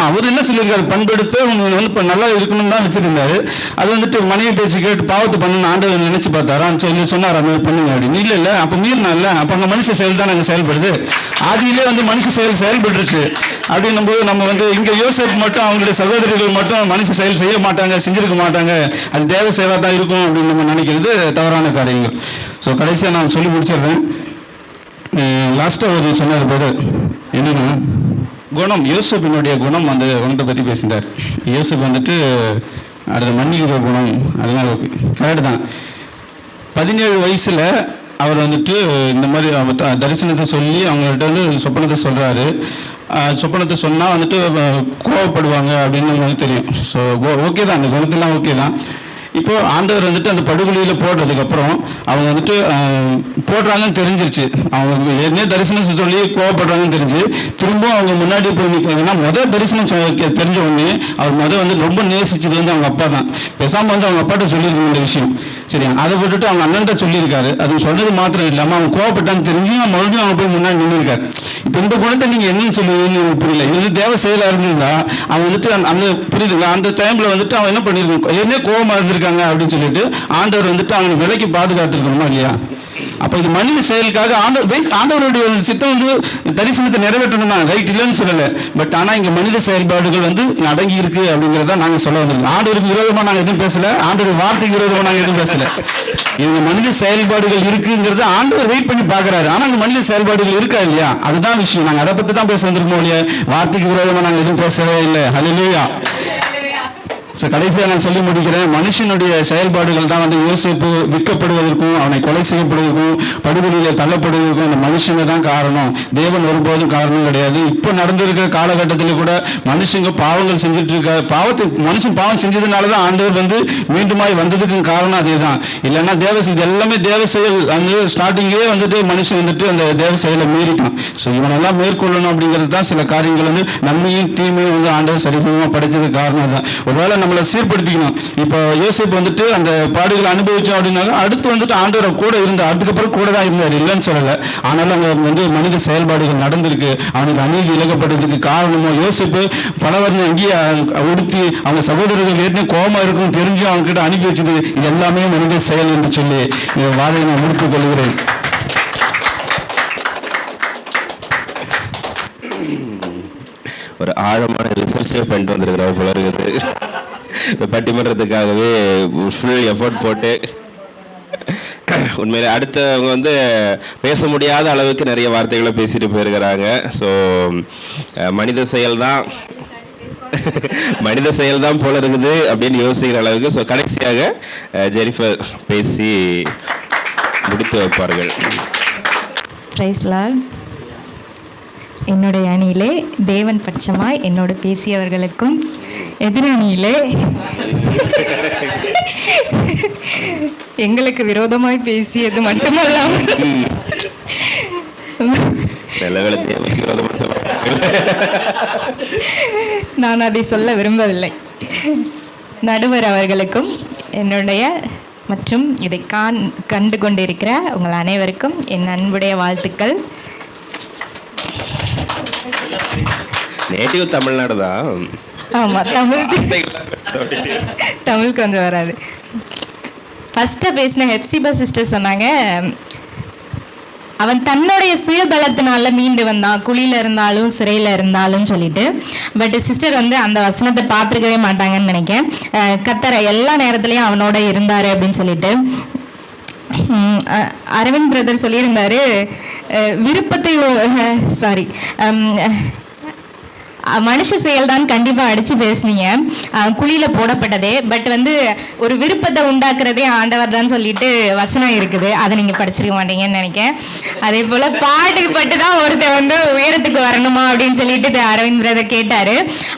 அவர் என்ன சொல்லியிருக்காரு, பண்பெடுத்து வந்து இப்போ நல்லா இருக்கணும்னு தான் வச்சிருந்தாரு. அது வந்துட்டு மனைவி பேச்சு கேட்டு பாவத்தை பண்ணணும்னு ஆண்டவர் நினைச்சு பார்த்தாரா சொல்லி சொன்னார், அந்த மாதிரி பண்ணுங்க அப்படின்னு. இல்லை அப்போ மீறினா இல்லை, அப்போ அங்கே மனுஷ செயல் தான் நாங்கள் செயல்படுது. ஆதியிலே வந்து மனுஷ செயல் செயல்பட்டுருச்சு அப்படின்னும் போது நம்ம வந்து இங்கே யோசேப்பு மட்டும் அவங்களுடைய சகோதரிகள் மட்டும் மனுஷ செயல் செய்ய மாட்டாங்க, செஞ்சிருக்க மாட்டாங்க, அது தேவ சேவா தான் இருக்கும் அப்படின்னு நம்ம நினைக்கிறது தவறான காரியங்கள். ஸோ கடைசியாக நான் சொல்லி முடிச்சிடுறேன். லாஸ்ட்டாக ஒரு சொன்னார் போது என்னன்னா, குணம், யோசேப்பினுடைய குணம், அந்த குணத்தை பற்றி பேசிட்டார். யோசேப்பு வந்துட்டு அடுத்த மன்னிக்கிற குணம், அதெல்லாம் கரெக்டு தான். 17 வயசில் அவர் வந்துட்டு இந்த மாதிரி தரிசனத்தை சொல்லி அவங்கள்ட்ட வந்து சொப்பனத்தை சொல்கிறாரு. சொப்பனத்தை சொன்னால் வந்துட்டு கோவப்படுவாங்க அப்படின்னு உங்களுக்கு தெரியும். ஸோ ஓகே தான், அந்த குணத்தெல்லாம் ஓகே தான். இப்போ ஆண்டவர் வந்துட்டு அந்த படுகொலியில் போடுறதுக்கப்புறம் அவங்க வந்துட்டு போடுறாங்கன்னு தெரிஞ்சிருச்சு. அவங்க என்ன தரிசனம் சொல்லி கோவப்படுறாங்கன்னு தெரிஞ்சு திரும்பவும் அவங்க முன்னாடி போய் நிற்கிறாங்கன்னா முதல் தரிசனம் தெரிஞ்ச உடனே அவர் வந்து ரொம்ப நேசிச்சது வந்து அவங்க அப்பா தான். பேசாமல் வந்து அவங்க அப்பாட்ட சொல்லியிருக்காங்க இந்த விஷயம். சரி, அதை விட்டுட்டு அவங்க அண்ணன்ட்ட சொல்லியிருக்காரு. அது சொன்னது மாத்திரம் இல்லாமல் அவங்க கோவப்பட்டான்னு தெரிஞ்சு மறுபடியும் அவங்க போய் முன்னாடி நின்றுருக்காரு. இப்போ இந்த குணத்தை நீங்கள் என்னன்னு சொல்லுவீங்கன்னு எனக்கு புரியல. இது வந்து தேவ செயலாக இருந்திருந்தா அவன் வந்துட்டு அந்த புரியுதுங்களா, அந்த டைமில் வந்துட்டு அவன் என்ன பண்ணியிருக்கான், என்ன கோபமாக இருந்திருக்காங்க அப்படின்னு சொல்லிட்டு ஆண்டவர் வந்துட்டு அவனை விலைக்கு பாதுகாத்துருக்கணுமா இல்லையா? அப்போ இது மனித செயலுக்காக ஆண்டவருடைய சித்தம் வந்து தரிசனத்தை நிறைவேற்றணும் தான், ரைட், இல்லைன்னு சொல்லலை. பட் ஆனால் இங்கே மனித செயல்பாடுகள் வந்து அடங்கி இருக்கு அப்படிங்கிறத நாங்கள் சொல்ல வந்திருக்கோம். ஆண்டவருக்கு விரோதமாக நாங்கள் எதுவும் பேசலை, ஆண்டவர் வார்த்தைக்கு விரோதமாக நாங்கள் எதுவும் பேசலை. இவங்க மனித செயல்பாடுகள் இருக்குங்கிறது ஆண்டவர் வெயிட் பண்ணி பார்க்குறாரு. ஆனால் அங்கே மனித செயல்பாடுகள் இருக்கா இல்லையா, அதுதான் விஷயம். நாங்கள் அதை பற்றி தான் பேச வந்திருக்கோம் இல்லையா, வார்த்தைக்கு விரோதமாக நாங்கள் எதுவும் பேசவே இல்லை. ஹல்லேலூயா. கடைசியாக நான் சொல்லி முடிக்கிறேன். மனுஷனுடைய செயல்பாடுகள் தான் வந்து யோசேப்பு விற்கப்படுவதற்கும் அவனை கொலை செய்யப்படுவதற்கும் படுகொலியில் தள்ளப்படுவதற்கும் அந்த மனுஷங்க தான் காரணம். தேவன் ஒருபோதும் காரணம் கிடையாது. இப்போ நடந்திருக்கிற காலகட்டத்தில் கூட மனுஷங்க பாவங்கள் செஞ்சுட்டு இருக்க மனுஷன் பாவம் செஞ்சதுனால தான் ஆண்டவர் வந்து மீண்டுமாய் வந்ததுக்கு காரணம் அதே தான். இல்லைன்னா இது எல்லாமே தேவ செயல். அந்த ஸ்டார்டிங்கே வந்துட்டு மனுஷன் வந்துட்டு அந்த தேவ செயலை மீறிட்டான். ஸோ இவனெல்லாம் மேற்கொள்ளணும் அப்படிங்கிறது தான் சில காரியங்கள் வந்து நன்மையும் தீமையும் வந்து ஆண்டவர் சரிசமமாக படைச்சதுக்கு காரணம் தான். ஒருவேளை நம்மளை சீர்படுத்திக்கணும். இப்போ யோசேப்பு வந்துட்டு அந்த பாடுகளை அனுபவிச்சோம் அப்படின்னாங்க, அடுத்து வந்துட்டு ஆண்டவர் கூட இருந்தார், அதுக்கப்புறம் கூட தான் இருந்தார், இல்லைன்னு சொல்லலை. ஆனாலும் அங்கே வந்து மனித செயல்பாடுகள் நடந்திருக்கு. அவனுக்கு அநீதி இழக்கப்பட்டதுக்கு காரணமோ யோசேப்பு பலவர்ண அங்கேயே உடுத்தி அவங்க சகோதரர்கள் ஏற்கனவே கோபமாக இருக்கும் தெரிஞ்சு அவங்க கிட்ட அனுப்பி வச்சது, இது எல்லாமே மனித செயல் என்று சொல்லி வாதை நான் முடித்துக் கொள்கிறேன். ஒரு ஆழமான ரிசர்ச்சே பண்ணிட்டு வந்திருக்கிற போல இருக்குது. இந்த பட்டிமன்றத்துக்காகவே ஃபுல் எஃபர்ட் போட்டு உண்மையிலே அடுத்தவங்க வந்து பேச முடியாத அளவுக்கு நிறைய வார்த்தைகளை பேசிட்டு போயிருக்கிறாங்க. ஸோ மனித செயல் தான் போல இருக்குது அப்படின்னு யோசிக்கிற அளவுக்கு. ஸோ கடைசியாக ஜெனிஃபர் பேசி முடித்து வைப்பார்கள். Praise lord. என்னுடைய அணியிலே தேவன் பட்சமாய் என்னோடு பேசியவர்களுக்கும் எதிரணியிலே எங்களுக்கு விரோதமாய் பேசியது மட்டுமல்லாமல் நான் அதை சொல்ல விரும்பவில்லை. நடுவர் அவர்களுக்கும் என்னுடைய மற்றும் இதை கண்டு கொண்டிருக்கிற உங்கள் அனைவருக்கும் என் அன்புடைய வாழ்த்துக்கள். நேட்டிவ் தமிழ்நாடு தான். ஆமாம், தமிழ் கொஞ்சம் வராது. ஃபஸ்ட்டாக பேசின ஹெப்சிபா சிஸ்டர் சொன்னாங்க, அவன் தன்னுடைய சுயபலத்தினால மீண்டு வந்தான், குழியில் இருந்தாலும் சிறையில் இருந்தாலும் சொல்லிட்டு. பட் சிஸ்டர் வந்து அந்த வசனத்தை பார்த்துருக்கவே மாட்டாங்கன்னு நினைக்கிறேன். கர்த்தர் எல்லா நேரத்துலையும் அவனோட இருந்தார் அப்படின்னு சொல்லிட்டு. அரவிந்த் பிரதர் சொல்லியிருந்தாரு, விருப்பத்தை மனுஷ செயல் தான் கண்டிப்பாக அடித்து பேசுனீங்க, குழியில் போடப்பட்டதே. பட் வந்து ஒரு விருப்பத்தை உண்டாக்குறதே ஆண்டவர் தான் சொல்லிட்டு வசனம் இருக்குது. அதை நீங்கள் படிச்சிருக்க மாட்டீங்கன்னு நினைக்கிறேன். அதே போல் பாட்டுக்கு பட்டு தான் ஒருத்தர் வந்து உயரத்துக்கு வரணுமா அப்படின்னு சொல்லிட்டு அரவிந்த் பிரதர் கேட்டார்.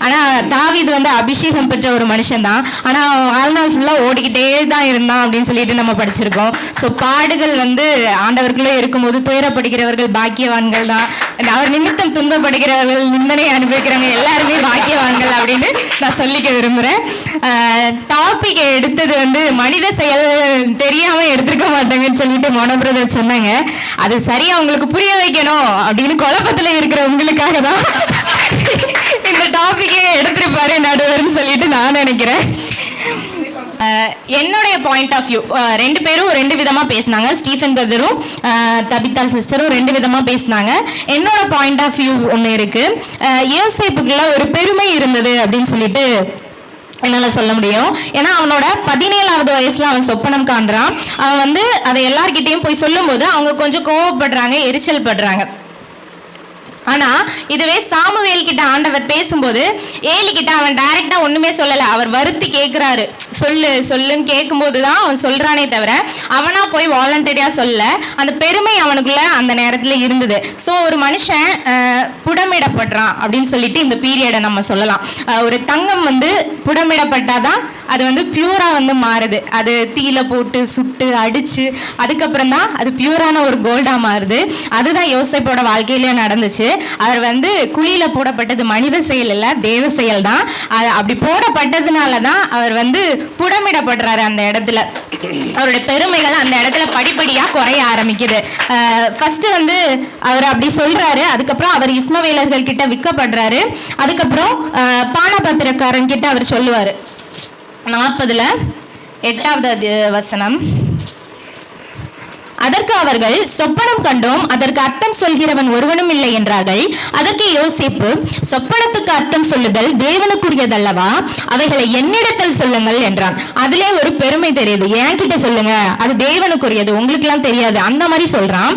ஆனால் தாவீது வந்து அபிஷேகம் பெற்ற ஒரு மனுஷன் தான், ஆனால் வாழ்நாள் ஃபுல்லாக ஓடிக்கிட்டே தான் இருந்தான் அப்படின்னு சொல்லிட்டு நம்ம படிச்சிருக்கோம். ஸோ பாடுகள் வந்து ஆண்டவருக்குள்ளே இருக்கும்போது துயரப்படுகிறவர்கள் பாக்கியவான்கள் தான், அவர் நிமித்தம் துன்பப்படுகிறவர்கள் நிந்தனை அனுபவிக்கிற எல்லாருமே பாக்கியவான்கள் அப்படின்னு நான் சொல்லிக்க விரும்புகிறேன். டாபிக் எடுத்தது வந்து மனித செயல் தெரியாம எடுத்துருக்க மாட்டாங்கன்னு சொல்லிட்டு மோன பிரதர் சொன்னாங்க. அது சரியா உங்களுக்கு புரிய வைக்கணும் அப்படின்னு குழப்பத்தில் இருக்கிற உங்களுக்காக தான் இந்த டாபிக்கே எடுத்திருப்பாரு நடுவர்னு சொல்லிட்டு நான் நினைக்கிறேன். என்னுடைய பாயிண்ட் ஆஃப் வியூ, ரெண்டு பேரும் ரெண்டு விதமாக பேசினாங்க. ஸ்டீஃபன் பிரதரும் தபிதா சிஸ்டரும் ரெண்டு விதமாக பேசினாங்க. என்னோட பாயிண்ட் ஆஃப் வியூ ஒன்று இருக்குது. யோசேப்புக்குள்ள ஒரு பெருமை இருந்தது அப்படின்னு சொல்லிட்டு என்னால் சொல்ல முடியும். ஏன்னா அவனோட 17வது வயசில் அவன் சொப்பனம் காண்றான். அவன் வந்து அதை எல்லார்கிட்டையும் போய் சொல்லும்போது அவங்க கொஞ்சம் கோவப்படுறாங்க, எரிச்சல் படுறாங்க. ஆனா இதுவே சாமுவேல் கிட்ட ஆண்டவர் பேசும்போது ஏலி கிட்ட அவன் டைரக்டா ஒண்ணுமே சொல்லல. அவர் வருத்தி கேட்கிறாரு, சொல்லுன்னு கேட்கும்போது தான் அவன் சொல்றானே தவிர அவனா போய் வாலண்டரியா சொல்ல. அந்த பெருமை அவனுக்குள்ள அந்த நேரத்துல இருந்தது. ஸோ ஒரு மனுஷன் புடமிடப்படுறான் அப்படின்னு சொல்லிட்டு இந்த பீரியடை நம்ம சொல்லலாம். ஒரு தங்கம் வந்து புடமிடப்பட்டாதான் அது வந்து பியூரா வந்து மாறுது. அது தீயில போட்டு சுட்டு அடிச்சு அதுக்கப்புறம் தான் அது பியூரான ஒரு கோல்டா மாறுது. அதுதான் யோசேப்போட வாழ்க்கையில நடந்துச்சு. அவர் வந்து குழியில போடப்பட்டது மனித செயல் இல்ல, தேவ செயல் தான். அது அப்படி போடப்பட்டதுனால தான் அவர் வந்து புடமிடப்படுறாரு. அந்த இடத்துல அவருடைய பெருமைகள் அந்த இடத்துல படிப்படியா குறைய ஆரம்பிக்குது. ஃபர்ஸ்ட் வந்து அவர் அப்படி சொல்றாரு. அதுக்கப்புறம் அவர் இஸ்மவேலர்கள் கிட்ட விற்கப்படுறாரு. அதுக்கப்புறம் பானபத்திரக்காரன் கிட்ட அவர் சொல்லுவாரு. 40:8 வசனம். அதற்கு அவர்கள் சொப்பனம் கண்டோம், அதற்கு அர்த்தம் சொல்கிறவன் ஒருவனும் இல்லை என்றார்கள். அதற்கு யோசேப்பு, சொப்பனத்துக்கு அர்த்தம் சொல்லுதல் தேவனுக்குரியதல்லவா, அவைகளை என்னிடத்தில் சொல்லுங்கள் என்றான். அதிலே ஒரு பெருமை தெரியுது. என்கிட்ட சொல்லுங்க, அது தேவனுக்குரியது, உங்களுக்கு எல்லாம் தெரியாது, அந்த மாதிரி சொல்றான்.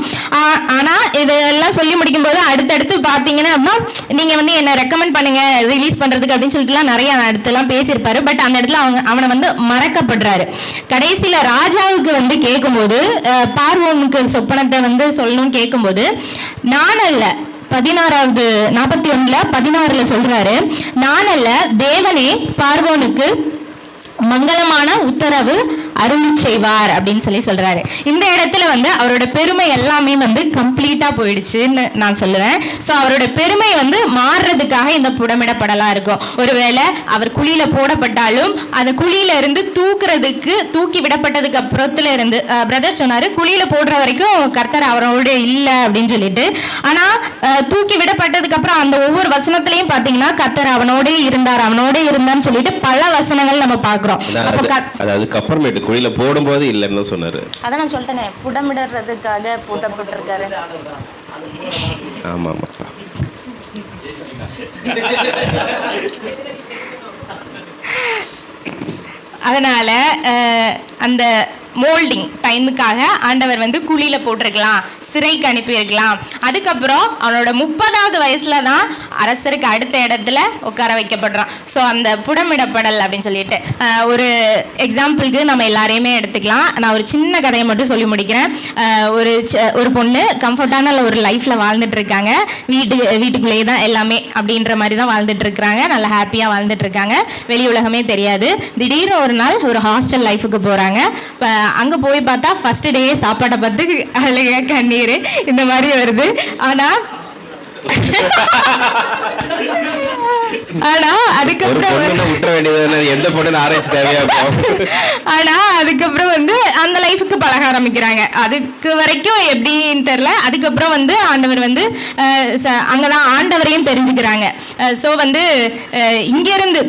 ஆனா இதெல்லாம் சொல்லி முடிக்கும் போது அடுத்தடுத்து பாத்தீங்கன்னா நீங்க வந்து என்ன ரெக்கமெண்ட் பண்ணுங்க ரிலீஸ் பண்றதுக்கு அப்படின்னு சொல்லிட்டு நிறைய அடுத்தெல்லாம் பேசியிருப்பாரு. பட் அந்த இடத்துல அவனை வந்து மறக்கப்படுறாரு. கடைசியில ராஜாவுக்கு வந்து கேட்கும்போது பார்வோனுக்கு சொப்பனத்தை வந்து சொல்லணும்னு கேட்கும்போது நான் அல்ல, 41:16 சொல்றாரு, நான் அல்ல தேவனே பார்வோனுக்கு மங்களமான உத்தரவு அருளி செய்வார் அப்படின்னு சொல்றாரு. இந்த இடத்துல வந்து அவரோட பெருமை எல்லாமே வந்து கம்ப்ளீட்டா போயிடுச்சுன்னு நான் சொல்லுவேன். ஸோ அவரோட பெருமை வந்து மாறுறதுக்காக இந்த புடமிடப்படலாம் இருக்கும். ஒருவேளை அவர் குழியில போடப்பட்டாலும் அந்த குழியில இருந்து தூக்கி விடப்பட்டதுக்கு அப்புறத்துல இருந்து பிரதர் சொன்னாரு குழியில போடுற வரைக்கும் கர்த்தர் அவரோட இல்லை அப்படின்னு சொல்லிட்டு. ஆனா தூக்கி விடப்பட்டதுக்கு அப்புறம் அந்த ஒவ்வொரு வசனத்திலையும் பாத்தீங்கன்னா கர்த்தர் அவனோட இருந்தான்னு சொல்லிட்டு பல வசனங்கள் நம்ம பாக்குறோம். அப்புறமேட்டு குழியில போடும்போது இல்லைன்னு சொன்னாரு. அதான் நான் சொல்லிட்டேனே, புடமிடுறதுக்காக போட்டப்பட்டிருக்காரு. ஆமா ஆமா. அதனால அந்த மோல்டிங் டைமுக்காக ஆண்டவர் வந்து குழியில போட்டிருக்கலாம், சிறைக்கு அனுப்பியிருக்கலாம். அதுக்கப்புறம் அவனோட 30வது வயசுல தான் அரசருக்கு அடுத்த இடத்துல உட்கார வைக்கப்படுறான். ஸோ அந்த புடமிடப்படல் அப்படின்னு சொல்லிட்டு ஒரு எக்ஸாம்பிளுக்கு நம்ம எல்லாரையுமே எடுத்துக்கலாம். நான் ஒரு சின்ன கதையை மட்டும் சொல்லி முடிக்கிறேன். ஒரு பொண்ணு கம்ஃபர்டான ஒரு லைஃப்ல வாழ்ந்துட்டு இருக்காங்க. வீட்டுக்குள்ளேயே தான் எல்லாமே அப்படின்ற மாதிரி தான் வாழ்ந்துட்டு இருக்கிறாங்க. நல்லா ஹாப்பியா வாழ்ந்துட்டு இருக்காங்க. வெளி உலகமே தெரியாது. திடீர்னு ஒரு நாள் ஒரு ஹாஸ்டல் லைஃபுக்கு போறாங்க. அங்க போய் பார்த்தா ஃபர்ஸ்ட் டே சாப்பாட்டை பார்த்து அழுக கண்ணீர் இந்த மாதிரி வருது. ஆனா அதுக்கப்புறம் வந்து அந்த லைஃபுக்கு பழக ஆரம்பிக்கிறாங்க. அதுக்கு வரைக்கும் எப்படின்னு தெரியல. அதுக்கப்புறம் வந்து ஆண்டவர் வந்து அங்கதான் ஆண்டவரையும் தெரிஞ்சுக்கிறாங்க. ஸோ வந்து இங்க இருந்து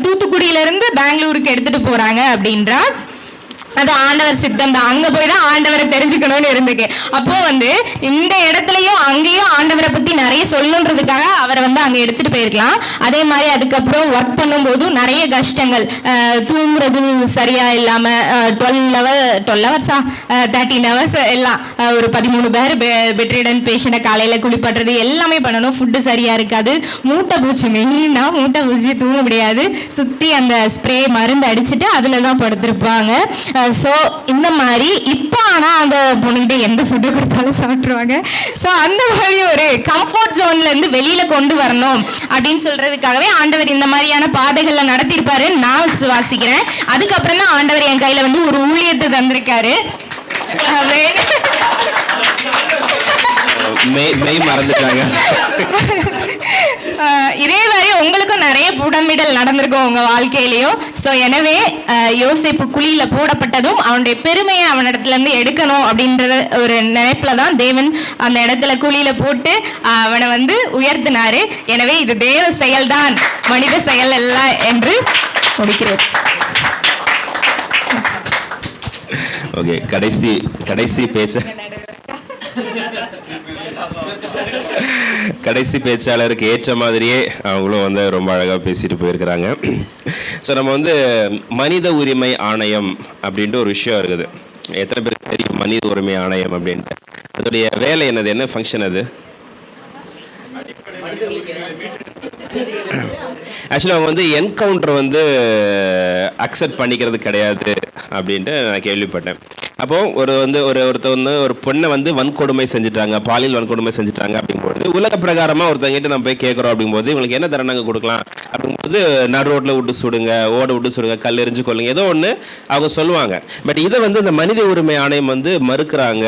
தூத்துக்குடியில இருந்து பெங்களூருக்கு எடுத்துட்டு போறாங்க அப்படின்றா அது ஆண்டவர் சித்தம் தான். அங்க போய் தான் ஆண்டவரை தெரிஞ்சுக்கணும்னு இருந்துக்கு. அப்போ வந்து இந்த இடத்துலயும் அங்கேயும் ஆண்டவரை பத்தி நிறைய சொல்லணுன்றதுக்காக அவரை வந்து அங்க எடுத்துட்டு போயிருக்கலாம். அதே மாதிரி அதுக்கப்புறம் ஒர்க் பண்ணும் போதும் நிறைய கஷ்டங்கள், தூங்குறது சரியா இல்லாம 12 ஹவர்ஸா 13 ஹவர்ஸ் எல்லாம் ஒரு 13 பேர் பெட்ரிடன் பேஷண்ட காலையில குளிப்படுறது எல்லாமே பண்ணணும். ஃபுட்டு சரியா இருக்காது. மூட்டை பூச்சி மெயினா மூட்டை பூச்சி தூங்க முடியாது. சுத்தி அந்த ஸ்ப்ரே மருந்து அடிச்சுட்டு அதுலதான் படுத்திருப்பாங்க. ஸோ இந்த மாதிரி இப்போ ஆனால் அந்த பொண்ணுகிட்ட எந்த ஃபுட்டு கொடுத்தாலும் சாப்பிட்ருவாங்க. ஸோ அந்த மாதிரி ஒரு கம்ஃபர்ட் ஜோன்ல இருந்து வெளியில கொண்டு வரணும் அப்படின்னு சொல்றதுக்காகவே ஆண்டவர் இந்த மாதிரியான பாதைகளை நடத்தியிருப்பாரு நான் வாசிக்கிறேன். அதுக்கப்புறம் தான் ஆண்டவர் என் கையில வந்து ஒரு ஊழியத்தை தந்திருக்காரு. இதே மாதிரி உங்களுக்கும் நிறைய புடமிடல் நடந்திருக்கும் உங்க வாழ்க்கையிலையும். ஸோ எனவே யோசேப்பு குழியில போடப்பட்டதும் அவனுடைய பெருமையை அவனிடத்துல இருந்து எடுக்கணும் அப்படின்ற ஒரு நினைப்புல தான் தேவன் அந்த இடத்துல குழியில போட்டு அவனை வந்து உயர்த்தினாரு. எனவே இது தேவ செயல்தான், மனித செயல் அல்ல என்று முடிக்கிறேன். ஓகே, கடைசி பேச்சாளருக்கு ஏற்ற மாதிரியே அவங்களும் வந்து ரொம்ப அழகாக பேசிட்டு போயிருக்கிறாங்க. ஸோ நம்ம வந்து மனித உரிமை ஆணையம் அப்படின்ட்டு ஒரு விஷயம் இருக்குது. எத்தனை பேருக்கு தெரியும் மனித உரிமை ஆணையம் அப்படின்ட்டு? அதோடைய வேலை என்னது, என்ன ஃபங்க்ஷன் அது? ஆக்சுவலி அவங்க வந்து என்கவுண்டர் வந்து அக்செப்ட் பண்ணிக்கிறது கிடையாது அப்படின்ட்டு நான் கேள்விப்பட்டேன். அப்போ ஒரு பொண்ணை வந்து வன்கொடுமை செஞ்சுட்டாங்க, பாலியல் வன்கொடுமை செஞ்சுட்டாங்க அப்படிங்கும்போது உலக பிரகாரமாக ஒருத்தங்கிட்ட நம்ம போய் கேட்குறோம் அப்படிங்கும்போது இவங்களுக்கு என்ன தண்டனை கொடுக்கலாம் அப்படிங்கும்போது நடு ரோட்டில் விட்டு சுடுங்க, ஓட விட்டு சுடுங்க, கல் எறிஞ்சு கொள்ளுங்க, ஏதோ ஒன்று அவங்க சொல்லுவாங்க. பட் இதை வந்து இந்த மனித உரிமை ஆணையம் வந்து மறுக்கிறாங்க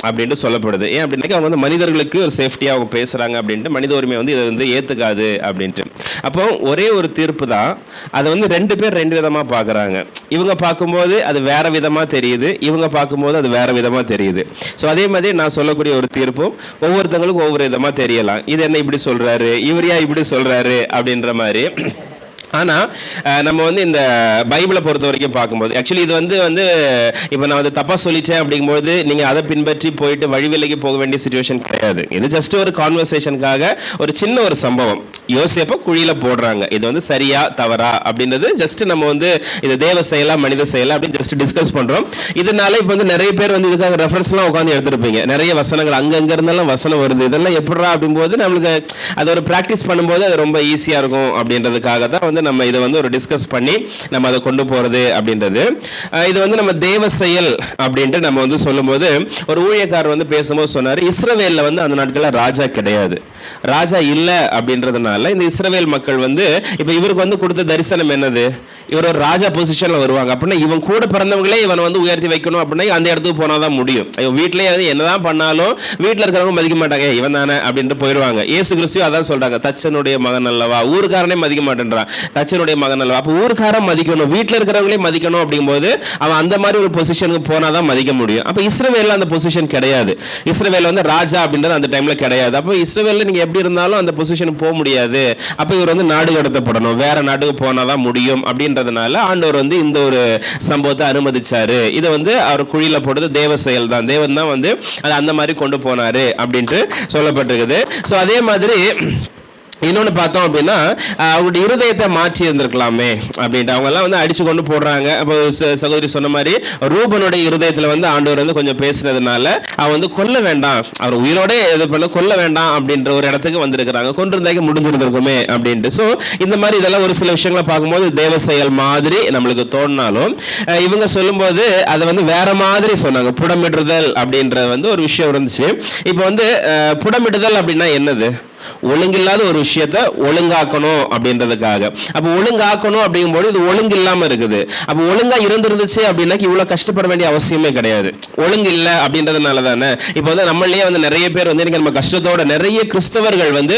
அப்படின்ட்டு சொல்லப்படுது. ஏன் அப்படின்னாக்கா அவங்க வந்து மனிதர்களுக்கு ஒரு சேஃப்டியாக அவங்க பேசுகிறாங்க அப்படின்ட்டு மனித உரிமை வந்து இதை வந்து ஏற்றுக்காது அப்படின்ட்டு. அப்போ ஒரே ஒரு தீர்ப்பு தான், அதை வந்து 2 பேர் 2 விதமாக பார்க்குறாங்க. இவங்க பார்க்கும்போது அது வேற விதமாக தெரியுது, இவங்க பார்க்கும்போது அது வேற விதமாக தெரியுது. ஸோ அதே மாதிரி நான் சொல்லக்கூடிய ஒரு தீர்ப்பும் ஒவ்வொருத்தங்களுக்கும் ஒவ்வொரு விதமாக தெரியலாம். இது என்ன இப்படி சொல்கிறாரு, இவரையா இப்படி சொல்கிறாரு அப்படின்ற மாதிரி. ஆனால் நம்ம வந்து இந்த பைபிளை பொறுத்த வரைக்கும் பார்க்கும்போது ஆக்சுவலி இது வந்து இப்போ நான் வந்து தப்பாக சொல்லிட்டேன் அப்படிங்கும்போது நீங்கள் அதை பின்பற்றி போயிட்டு வழிவிலைக்கு போக வேண்டிய சிச்சுவேஷன் கிடையாது. இது ஜஸ்ட் ஒரு கான்வர்சேஷனுக்காக ஒரு சின்ன ஒரு சம்பவம். யோசேப்பை குழியில் போடுறாங்க, இது வந்து சரியா தவறா அப்படின்றது ஜஸ்ட் நம்ம வந்து இது தேவ செயலா மனித செயலா அப்படின்னு ஜஸ்ட் டிஸ்கஸ் பண்ணுறோம். இதனால இப்போ வந்து நிறைய பேர் வந்து இதுக்காக ரெஃபரன்ஸ்லாம் உட்காந்து எடுத்துருப்பீங்க, நிறைய வசனங்கள் அங்கங்கே இருந்தாலும் வசனம் வருது, இதெல்லாம் எப்படா அப்படிங்கும்போது நம்மளுக்கு அது ஒரு ப்ராக்டிஸ் பண்ணும்போது அது ரொம்ப ஈஸியாக இருக்கும் அப்படின்றதுக்காக தான் வந்து நம்ம இதை வந்து ஒரு டிஸ்கஸ் பண்ணி நம்ம அதை கொண்டு போகிறது அப்படின்றது. இது வந்து நம்ம தேவ செயல் அப்படின்ட்டு நம்ம வந்து சொல்லும்போது ஒரு ஊழியக்காரர் வந்து பேசும்போது சொன்னார், இஸ்ரவேலில் வந்து அந்த நாட்களில் ராஜா கிடையாது, ராஜா இல்லை அப்படின்றதுனால இந்த இஸ்ரவேல் மக்கள் வந்து இப்போ இவருக்கு வந்து கொடுத்த தரிசனம் என்னது, இவர் ஒரு ராஜா பொசிஷனில் வருவாங்க அப்படின்னா இவன் கூட பிறந்தவங்களே இவனை வந்து உயர்த்தி வைக்கணும் அப்படின்னா அந்த இடத்துக்கு போனால் தான் முடியும். வீட்டிலேயே என்னதான் பண்ணாலும் வீட்டில் இருக்கிறவங்க மதிக்க மாட்டாங்க, இவன் தானே அப்படின்ட்டு போயிடுவாங்க. இயேசு கிறிஸ்து அதான் சொல்றாங்க, தச்சனுடைய மகன் அல்லவா, ஊருக்காரனே மதிக்க மாட்டேன்றான், தச்சனுடைய மகன் அல்லவா. அப்போ ஊருக்காரன் மதிக்கணும், வீட்டில் இருக்கிறவங்களே மதிக்கணும் அப்படிங்கும்போது அவன் அந்த மாதிரி ஒரு பொசிஷனுக்கு போனால் தான் மதிக்க முடியும். அப்போ இஸ்ரவேலில் அந்த பொசிஷன் கிடையாது, இஸ்ரவேல் வந்து ராஜா அப்படின்றது அந்த டைம்ல கிடையாது. அப்போ இஸ்ரவேலில் நீங்க எப்படி இருந்தாலும் அந்த பொசிஷனுக்கு போக முடியாது. அப்போ இவர் வந்து நாடு கடத்தப்படணும், வேற நாட்டுக்கு போனால் தான் முடியும் அப்படின்றதுனால ஆண்டவர் வந்து இந்த ஒரு சம்பவத்தை அனுமதிச்சாரு. இதை வந்து அவர் குழியில போடுறது தேவ செயல் தான், தேவன் தான் வந்து அது அந்த மாதிரி கொண்டு போனாரு அப்படின்ட்டு சொல்லப்பட்டிருக்குது. ஸோ அதே மாதிரி இன்னொன்று பார்த்தோம் அப்படின்னா அவங்களுடைய இருதயத்தை மாற்றி இருந்திருக்கலாமே அப்படின்ட்டு அவங்கெல்லாம் வந்து அடிச்சு கொண்டு போடுறாங்க. அப்போ சகோதரி சொன்ன மாதிரி ரூபனுடைய இருதயத்தில் வந்து ஆண்டவர் வந்து கொஞ்சம் பேசுனதுனால அவன் வந்து கொல்ல வேண்டாம், அவர் உயிரோட இது பண்ண கொல்ல வேண்டாம் அப்படின்ற ஒரு இடத்துக்கு வந்திருக்கிறாங்க, கொண்டிருந்தாக்க முடிஞ்சிருந்திருக்குமே அப்படின்ட்டு. ஸோ இந்த மாதிரி இதெல்லாம் ஒரு சில விஷயங்களை பார்க்கும்போது தேவ செயல் மாதிரி நம்மளுக்கு தோணினாலும் இவங்க சொல்லும்போது அதை வந்து வேற மாதிரி சொன்னாங்க. புடமிடுதல் அப்படின்ற வந்து ஒரு விஷயம் இருந்துச்சு. இப்போ வந்து புடமிடுதல் அப்படின்னா என்னது, ஒழுங்கில்லாத ஒரு விஷயத்தை ஒழுங்காக்கணும் அப்படின்றதுக்காக. அப்போ ஒழுங்காக்கணும் அப்படிங்கும்போது இது ஒழுங்கு இல்லாமல் இருக்குது. அப்போ ஒழுங்கா இருந்துருந்துச்சு அப்படின்னா இவ்வளோ கஷ்டப்பட வேண்டிய அவசியமே கிடையாது. ஒழுங்கு இல்லை அப்படின்றதுனால தானே இப்போ வந்து நம்மளே வந்து நிறைய பேர் வந்து நம்ம கஷ்டத்தோட நிறைய கிறிஸ்தவர்கள் வந்து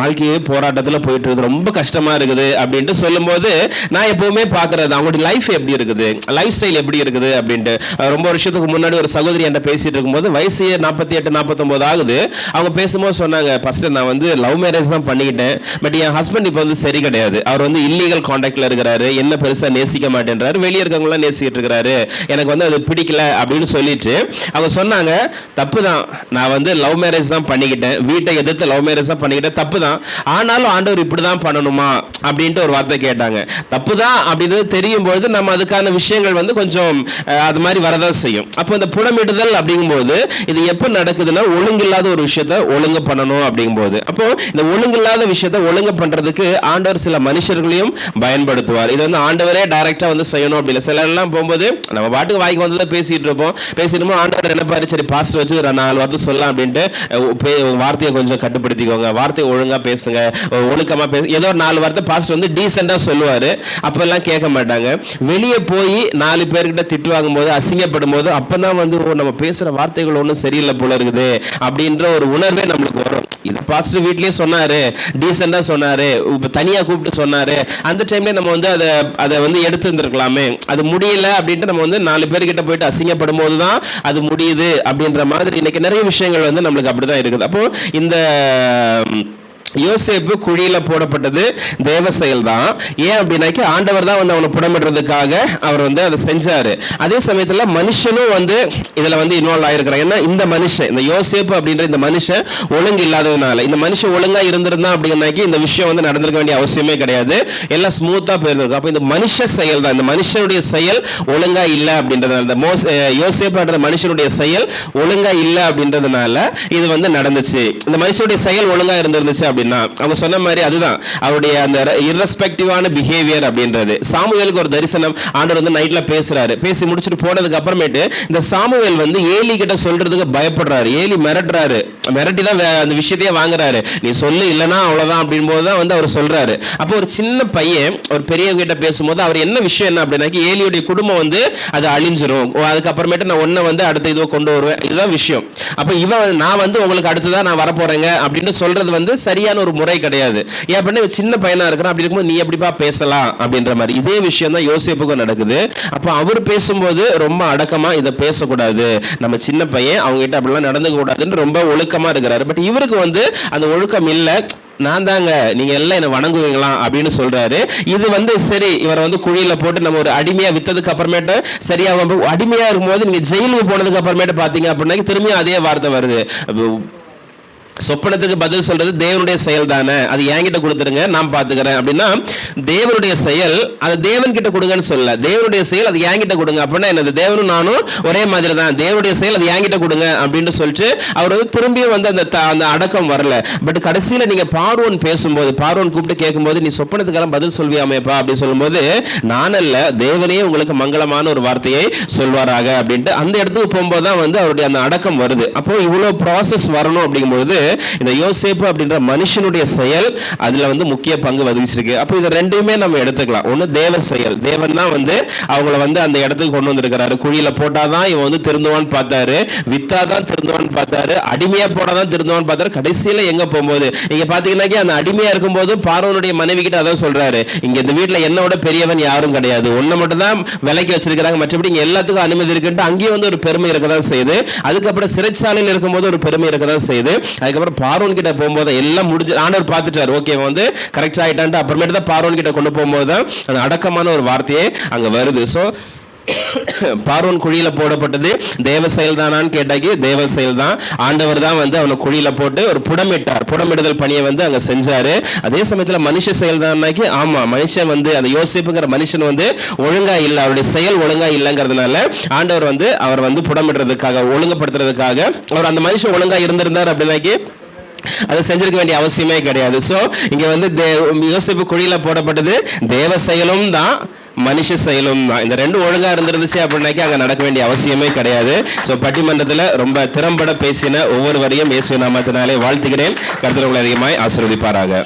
வாழ்க்கையே போராட்டத்தில் போயிட்டு இருக்குது, ரொம்ப கஷ்டமா இருக்குது அப்படின்ட்டு சொல்லும்போது நான் எப்பவுமே பார்க்கறது அவங்களுடைய லைஃப் எப்படி இருக்குது, லைஃப் ஸ்டைல் எப்படி இருக்குது அப்படின்ட்டு. ரொம்ப வருஷத்துக்கு முன்னாடி ஒரு சகோதரி என்கிட்ட பேசிட்டு இருக்கும்போது வயசு 48 49 ஆகுது. அவங்க பேசும்போது சொன்னாங்க, ஃபர்ஸ்ட் நான் வந்து லவ் மேரேஜ் தான் பண்ணிக்கிட்டேன், பட் என் ஹஸ்பண்ட் இப்போ வந்து சரி கிடையாது, அவர் வந்து இல்லீகல் கான்டாக்ட்ல இருக்கிறாரு, என்ன பெருசா நேசிக்க மாட்டேன்றாரு, வெளியே இருக்கவங்களாம் நேசிக்கிட்டு இருக்கிறாரு, எனக்கு வந்து அது பிடிக்கல அப்படின்னு சொல்லிட்டு அவங்க சொன்னாங்க, தப்பு தான், நான் வந்து லவ் மேரேஜ் தான் பண்ணிக்கிட்டேன், வீட்டை எதிர்த்து லவ் மேரேஜ் தான் பண்ணிக்கிட்டேன், தப்பு தான், ஆனாலும் ஆண்டவர் இப்படி தான் பண்ணணுமா அப்படின்ட்டு ஒரு வார்த்தை கேட்டாங்க. தப்பு தான் அப்படின்றது தெரியும் பொழுது நம்ம அதுக்கான விஷயங்கள் வந்து கொஞ்சம் அது மாதிரி வரதான் செய்யும். அப்போ இந்த புடமிடுதல் அப்படிங்கும்போது இது எப்போ நடக்குதுன்னா ஒழுங்கில்லாத ஒரு விஷயத்த ஒழுங்கு பண்ணணும் அப்படிங்கும்போது. அப்போ இந்த ஒழுங்கில்லாத விஷயத்தை ஒழுங்கு பண்றதுக்கு ஆண்டவர் சில மனுஷர்களையும் பயன்படுத்துவார். இது வந்து ஆண்டவரே டைரக்டா வந்து செய்யணும் அப்படி இல்லை. சில எல்லாம் போகும்போது நம்ம பாட்டுக்கு வாய்க்கு வந்து பேசிட்டு இருப்போம் ஆண்டவர் என்ன பாரு, சரி பாஸ்டர் வச்சு 4 வார்த்தை சொல்லலாம் அப்படின்ட்டு வார்த்தையை கொஞ்சம் கட்டுப்படுத்திக்கோங்க, வார்த்தையை ஒழுங்கா பேசுங்க, ஒழுக்கமா பேசு, ஏதோ 4 வார்த்தை பாஸ்டர் வந்து டீசெண்டா சொல்லுவாரு, அப்பெல்லாம் கேட்க மாட்டாங்க. வெளியே போய் 4 பேர்கிட்ட திட்டு வாங்கும் போது அசிங்கப்படும் போது அப்பதான் வந்து நம்ம பேசுற வார்த்தைகள் ஒன்றும் சரியில்லை போல இருக்குது அப்படின்ற ஒரு உணர்வே நம்மளுக்கு வரும். இது பாஸ்டர் வீட்லயே சொன்னாரு, டீசெண்டா சொன்னாரு, தனியா கூப்பிட்டு சொன்னாரு, அந்த டைம்ல நம்ம வந்து அதை வந்து எடுத்து இருந்திருக்கலாமே, அது முடியல அப்படின்ட்டு நம்ம வந்து 4 பேர்கிட்ட போயிட்டு அசிங்கப்படும் போதுதான் அது முடியுது அப்படின்ற மாதிரி இன்னைக்கு நிறைய விஷயங்கள் வந்து நம்மளுக்கு அப்படிதான் இருக்குது. அப்போ இந்த யோசேப்பு குழியில போடப்பட்டது தேவ செயல் தான். ஏன் அப்படின்னாக்கி ஆண்டவர் தான் வந்து அவனை புடமிடுறதுக்காக அவர் வந்து அதை செஞ்சாரு. அதே சமயத்துல மனுஷனும் வந்து இதுல வந்து இன்வால்வ் ஆயிருக்கிறான். ஏன்னா இந்த மனுஷன், இந்த யோசேப்பு அப்படின்ற இந்த மனுஷன் ஒழுங்கு இல்லாததுனால, இந்த மனுஷன் ஒழுங்கா இருந்திருந்தான் அப்படின்னாக்கி இந்த விஷயம் வந்து நடந்திருக்க வேண்டிய அவசியமே கிடையாது, எல்லாம் ஸ்மூத்தா போயிருந்திருக்கும். அப்ப இந்த மனுஷ செயல் தான், இந்த மனுஷனுடைய செயல் ஒழுங்கா இல்லை அப்படின்றதுனால, இந்த யோசேப்பு மனுஷனுடைய செயல் ஒழுங்கா இல்லை அப்படின்றதுனால இது வந்து நடந்துச்சு. இந்த மனுஷனுடைய செயல் ஒழுங்கா இருந்திருந்துச்சு அப்படின்னா அவங்க சொன்ன மாதிரி அதுதான் அவருடைய அந்த இரஸ்பெக்டிவான பிஹேவியர் அப்படின்றது. சாமுவேலுக்கு ஒரு தரிசனம் ஆண்டவர் வந்து நைட்ல பேசுறாரு. பேசி முடிச்சுட்டு போனதுக்கு அப்புறமேட்டு இந்த சாமுவேல் வந்து ஏலி கிட்ட சொல்றதுக்கு பயப்படுறாரு. ஏலி மிரட்டுறாரு, மிரட்டி தான் அந்த விஷயத்தையே வாங்குறாரு. நீ சொல்லு, இல்லைன்னா அவ்வளவுதான் அப்படின் போதுதான் வந்து அவர் சொல்றாரு. அப்போ ஒரு சின்ன பையன் ஒரு பெரியவங்க கிட்ட பேசும்போது அவர் என்ன விஷயம் என்ன அப்படின்னா, ஏலியுடைய குடும்பம் வந்து அது அழிஞ்சிரும், அதுக்கப்புறமேட்டு நான் ஒன்ன வந்து அடுத்த இதுவை கொண்டு வருவேன், இதுதான் விஷயம். அப்போ நான் வந்து உங்களுக்கு அடுத்ததான் நான் வரப்போறேங்க அப்படின்னு சொல்றது வந்து சரியான ஒரு முறை கிடையாது. ஏன் அப்படின்னா சின்ன பையனா இருக்கிறான், அப்படி இருக்கும்போது நீ எப்படிப்பா பேசலாம் அப்படின்ற மாதிரி. இதே விஷயம் தான் யோசேப்புக்கும் நடக்குது. அப்போ அவர் பேசும்போது ரொம்ப அடக்கமா இதை பேசக்கூடாது, நம்ம சின்ன பையன், அவங்க கிட்ட அப்படிலாம் நடந்துக்க கூடாதுன்னு ரொம்ப ஒழுக்கமா இருக்கிறாரு. பட் இவருக்கு வந்து அந்த ஒழுக்கம் இல்லை. நான் தாங்க, நீங்க எல்லாம் என்ன வணங்குவீங்களா அப்படின்னு சொல்றாரு. இது வந்து சரி, இவரை வந்து குழியில போட்டு நம்ம ஒரு அடிமையா வித்ததுக்கு அப்புறமேட்டு சரியா அடிமையா இருக்கும்போது நீங்க ஜெயிலுக்கு போனதுக்கு அப்புறமேட்டு பாத்தீங்க அப்படின்னா திரும்பியும் அதே வார்த்தை வருது. சொப்பனத்துக்கு பதில் சொல்றது தேவனுடைய செயல் தானே, அது என்கிட்ட கொடுத்துருங்க நான் பாத்துக்கிறேன் அப்படின்னா, தேவனுடைய செயல் அதை தேவன் கிட்ட கொடுங்கன்னு சொல்ல, தேவனுடைய செயல் அது என்கிட்ட கொடுங்க அப்படின்னா என்னது, தேவனும் நானும் ஒரே மாதிரி தான், தேவனுடைய செயல் அது என்கிட்ட கொடுங்க அப்படின்னு சொல்லிட்டு அவர் வந்து திரும்பியும் வந்து அந்த அடக்கம் வரல. பட் கடைசியில நீங்க பார்வோன் பேசும்போது, பார்வோன் கூப்பிட்டு கேட்கும்போது நீ சொப்பனத்துக்கெல்லாம் பதில் சொல்வியாமேப்பா அப்படின்னு சொல்லும்போது, நானல்ல தேவனே உங்களுக்கு மங்களமான ஒரு வார்த்தையை சொல்வாராக அப்படின்ட்டு அந்த இடத்துக்கு போகும்போது தான் வந்து அவருடைய அந்த அடக்கம் வருது. அப்போ இவ்வளவு ப்ராசஸ் வரணும் அப்படிங்கும்போது இந்த யோசேப்பு அப்படின்ற மனுஷனுடைய செயல் அதுல வந்து முக்கிய பங்கு வகிச்சிருக்கு. அப்போ இது ரெண்டையுமே நம்ம எடுத்துக்கலாம். ஒண்ணு தேவ செயல், தேவன் தான் வந்து அவங்கள வந்து அந்த இடத்துக்கு கொண்டு வந்திருக்கிறாரு. குழியில போட்டாதான் இவன் வந்து திருந்துவான்னு பார்த்தாரு, வித்தாதான் திருந்துவான்னு பார்த்தாரு, அடிமையா போடாதான் திருந்துவான்னு பார்த்தாரு. கடைசியில எங்க போகும்போது நீங்க பாத்தீங்கன்னா அந்த அடிமையா இருக்கும்போது பார்வோனுடைய மனைவி கிட்ட அதான் சொல்றாரு, இங்க இந்த வீட்டுல என்னோட பெரியவன் யாரும் கிடையாது, ஒன்ன மட்டும் தான் விலைக்கு வச்சிருக்கிறாங்க, மற்றபடி இங்க எல்லாத்துக்கும் அனுமதி இருக்குன்ட்டு அங்கேயும் வந்து ஒரு பெருமை இருக்கதான் செய்யுது. அதுக்கப்புறம் சிறைச்சாலையில் இருக்கும்போது ஒரு பெருமை இருக்கதான் செய்யுது. அதுக்கப்புறம் பார்வோன் கிட்ட போகும்போது எல்லாம் முடிஞ்சு ஆண்டவர் பார்த்துட்டாரு, ஓகே வந்து கரெக்ட் ஆயிட்டான்ட்டு அப்புறமேட்டு தான் பார்வோன் கிட்ட கொண்டு போகும்போது தான் அந்த அடக்கமான ஒரு வார்த்தையே அங்க வருது. ஸோ பார்வோன் குழியில போடப்பட்டது தேவ செயல் தானான்னு கேட்டாக்கி தேவ செயல் தான். ஆண்டவர் தான் வந்து அவனை குழியில போட்டு ஒரு புடமிட்டார், புடமிடுதல் பணியை வந்து அங்க செஞ்சாரு. அதே சமயத்துல மனுஷ செயல் தானாக்கி ஆமா, மனுஷன் வந்து அந்த யோசேப்புங்கிற மனுஷன் வந்து ஒழுங்கா இல்லை, அவருடைய செயல் ஒழுங்கா இல்லைங்கிறதுனால ஆண்டவர் வந்து அவர் வந்து புடமிடுறதுக்காக ஒழுங்குபடுத்துறதுக்காக அவர் அந்த மனுஷன் ஒழுங்கா இருந்திருந்தார் அப்படின்னாக்கி அதை செஞ்சிருக்க வேண்டிய அவசியமே கிடையாது. ஸோ இங்க வந்து யோசேப்பு குழியில போடப்பட்டது தேவ செயலும் தான், மனுஷ செயலும் தான். இந்த ரெண்டு ஒழுங்கா இருந்துருந்துச்சு அப்படின்னாக்கி அங்க நடக்க வேண்டிய அவசியமே கிடையாது. ஸோ பட்டிமன்றத்தில் ரொம்ப திறம்பட பேசின ஒவ்வொருவரையும் இயேசு நாமத்தினாலே வாழ்த்துகிறேன். கர்த்தர் உங்களை அதிகமாய் ஆசீர்வதிப்பாராக.